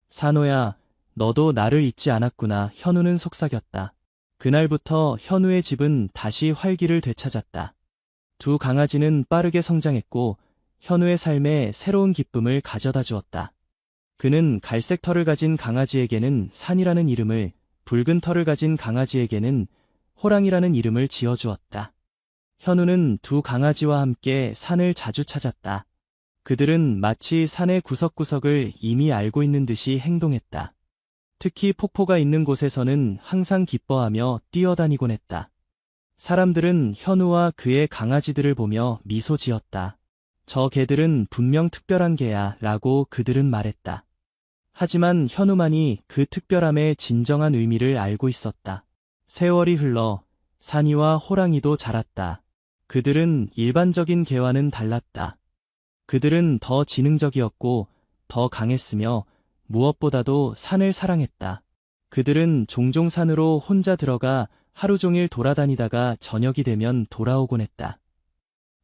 산호야, 너도 나를 잊지 않았구나. 현우는 속삭였다. 그날부터 현우의 집은 다시 활기를 되찾았다. 2 강아지는 빠르게 성장했고 현우의 삶에 새로운 기쁨을 가져다 주었다. 그는 갈색 털을 가진 강아지에게는 산이라는 이름을, 붉은 털을 가진 강아지에게는 호랑이라는 이름을 지어주었다. 현우는 2 강아지와 함께 산을 자주 찾았다. 그들은 마치 산의 구석구석을 이미 알고 있는 듯이 행동했다. 특히 폭포가 있는 곳에서는 항상 기뻐하며 뛰어다니곤 했다. 사람들은 현우와 그의 강아지들을 보며 미소 지었다. 저 개들은 분명 특별한 개야 라고 그들은 말했다. 하지만 현우만이 그 특별함의 진정한 의미를 알고 있었다. 세월이 흘러 산이와 호랑이도 자랐다. 그들은 일반적인 개와는 달랐다. 그들은 더 지능적이었고 더 강했으며 무엇보다도 산을 사랑했다. 그들은 종종 산으로 혼자 들어가 하루 종일 돌아다니다가 저녁이 되면 돌아오곤 했다.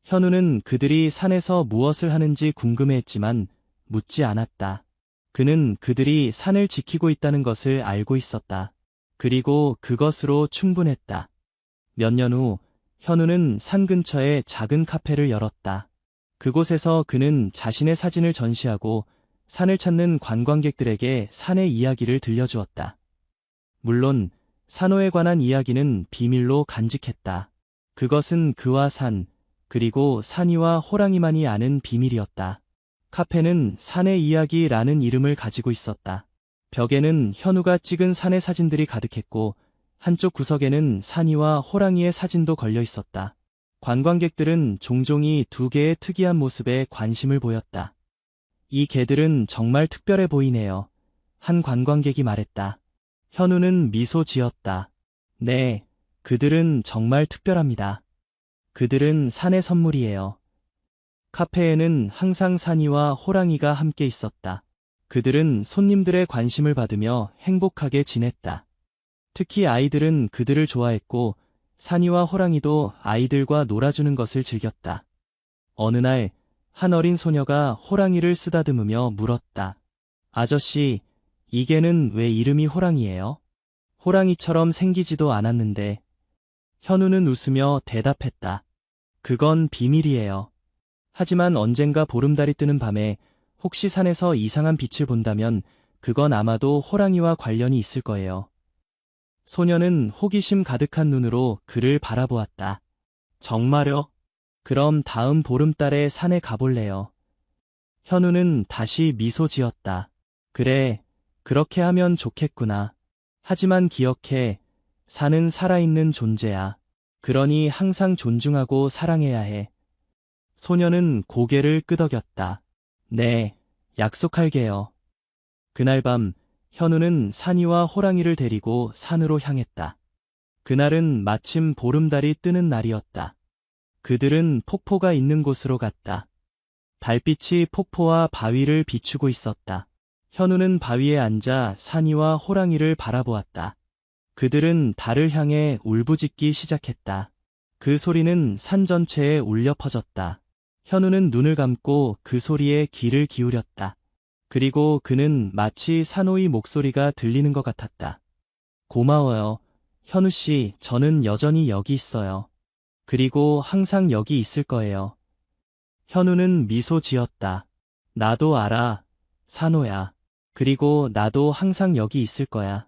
현우는 그들이 산에서 무엇을 하는지 궁금해했지만 묻지 않았다. 그는 그들이 산을 지키고 있다는 것을 알고 있었다. 그리고 그것으로 충분했다. 몇 년 후 현우는 산 근처에 작은 카페를 열었다. 그곳에서 그는 자신의 사진을 전시하고 산을 찾는 관광객들에게 산의 이야기를 들려주었다. 물론 산호에 관한 이야기는 비밀로 간직했다. 그것은 그와 산, 그리고 산이와 호랑이만이 아는 비밀이었다. 카페는 산의 이야기라는 이름을 가지고 있었다. 벽에는 현우가 찍은 산의 사진들이 가득했고 한쪽 구석에는 산이와 호랑이의 사진도 걸려 있었다. 관광객들은 종종 이 두 개의 특이한 모습에 관심을 보였다. 이 개들은 정말 특별해 보이네요. 한 관광객이 말했다. 현우는 미소 지었다. 네, 그들은 정말 특별합니다. 그들은 산의 선물이에요. 카페에는 항상 산이와 호랑이가 함께 있었다. 그들은 손님들의 관심을 받으며 행복하게 지냈다. 특히 아이들은 그들을 좋아했고 산이와 호랑이도 아이들과 놀아주는 것을 즐겼다. 어느 날, 한 어린 소녀가 호랑이를 쓰다듬으며 물었다. 아저씨, 이 개는 왜 이름이 호랑이예요? 호랑이처럼 생기지도 않았는데. 현우는 웃으며 대답했다. 그건 비밀이에요. 하지만 언젠가 보름달이 뜨는 밤에 혹시 산에서 이상한 빛을 본다면 그건 아마도 호랑이와 관련이 있을 거예요. 소녀는 호기심 가득한 눈으로 그를 바라보았다. 정말요? 그럼 다음 보름달에 산에 가볼래요. 현우는 다시 미소 지었다. 그래, 그렇게 하면 좋겠구나. 하지만 기억해, 산은 살아있는 존재야. 그러니 항상 존중하고 사랑해야 해. 소녀는 고개를 끄덕였다. 네, 약속할게요. 그날 밤, 현우는 산이와 호랑이를 데리고 산으로 향했다. 그날은 마침 보름달이 뜨는 날이었다. 그들은 폭포가 있는 곳으로 갔다. 달빛이 폭포와 바위를 비추고 있었다. 현우는 바위에 앉아 산이와 호랑이를 바라보았다. 그들은 달을 향해 울부짖기 시작했다. 그 소리는 산 전체에 울려 퍼졌다. 현우는 눈을 감고 그 소리에 귀를 기울였다. 그리고 그는 마치 산호의 목소리가 들리는 것 같았다. 고마워요. 현우 씨, 저는 여전히 여기 있어요. 그리고 항상 여기 있을 거예요. 현우는 미소 지었다. 나도 알아, 산호야. 그리고 나도 항상 여기 있을 거야.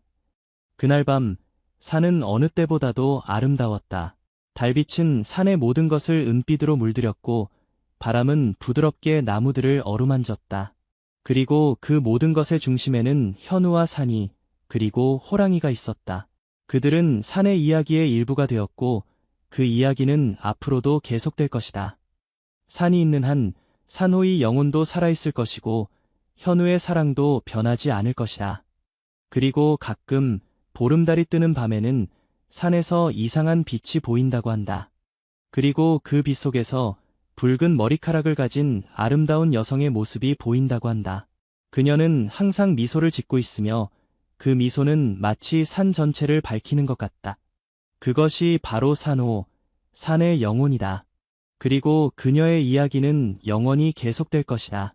그날 밤, 산은 어느 때보다도 아름다웠다. 달빛은 산의 모든 것을 은빛으로 물들였고, 바람은 부드럽게 나무들을 어루만졌다. 그리고 그 모든 것의 중심에는 현우와 산이, 그리고 호랑이가 있었다. 그들은 산의 이야기의 일부가 되었고, 그 이야기는 앞으로도 계속될 것이다. 산이 있는 한, 산호의 영혼도 살아있을 것이고, 현우의 사랑도 변하지 않을 것이다. 그리고 가끔, 보름달이 뜨는 밤에는 산에서 이상한 빛이 보인다고 한다. 그리고 그 빛 속에서 붉은 머리카락을 가진 아름다운 여성의 모습이 보인다고 한다. 그녀는 항상 미소를 짓고 있으며 그 미소는 마치 산 전체를 밝히는 것 같다. 그것이 바로 산호, 산의 영혼이다. 그리고 그녀의 이야기는 영원히 계속될 것이다.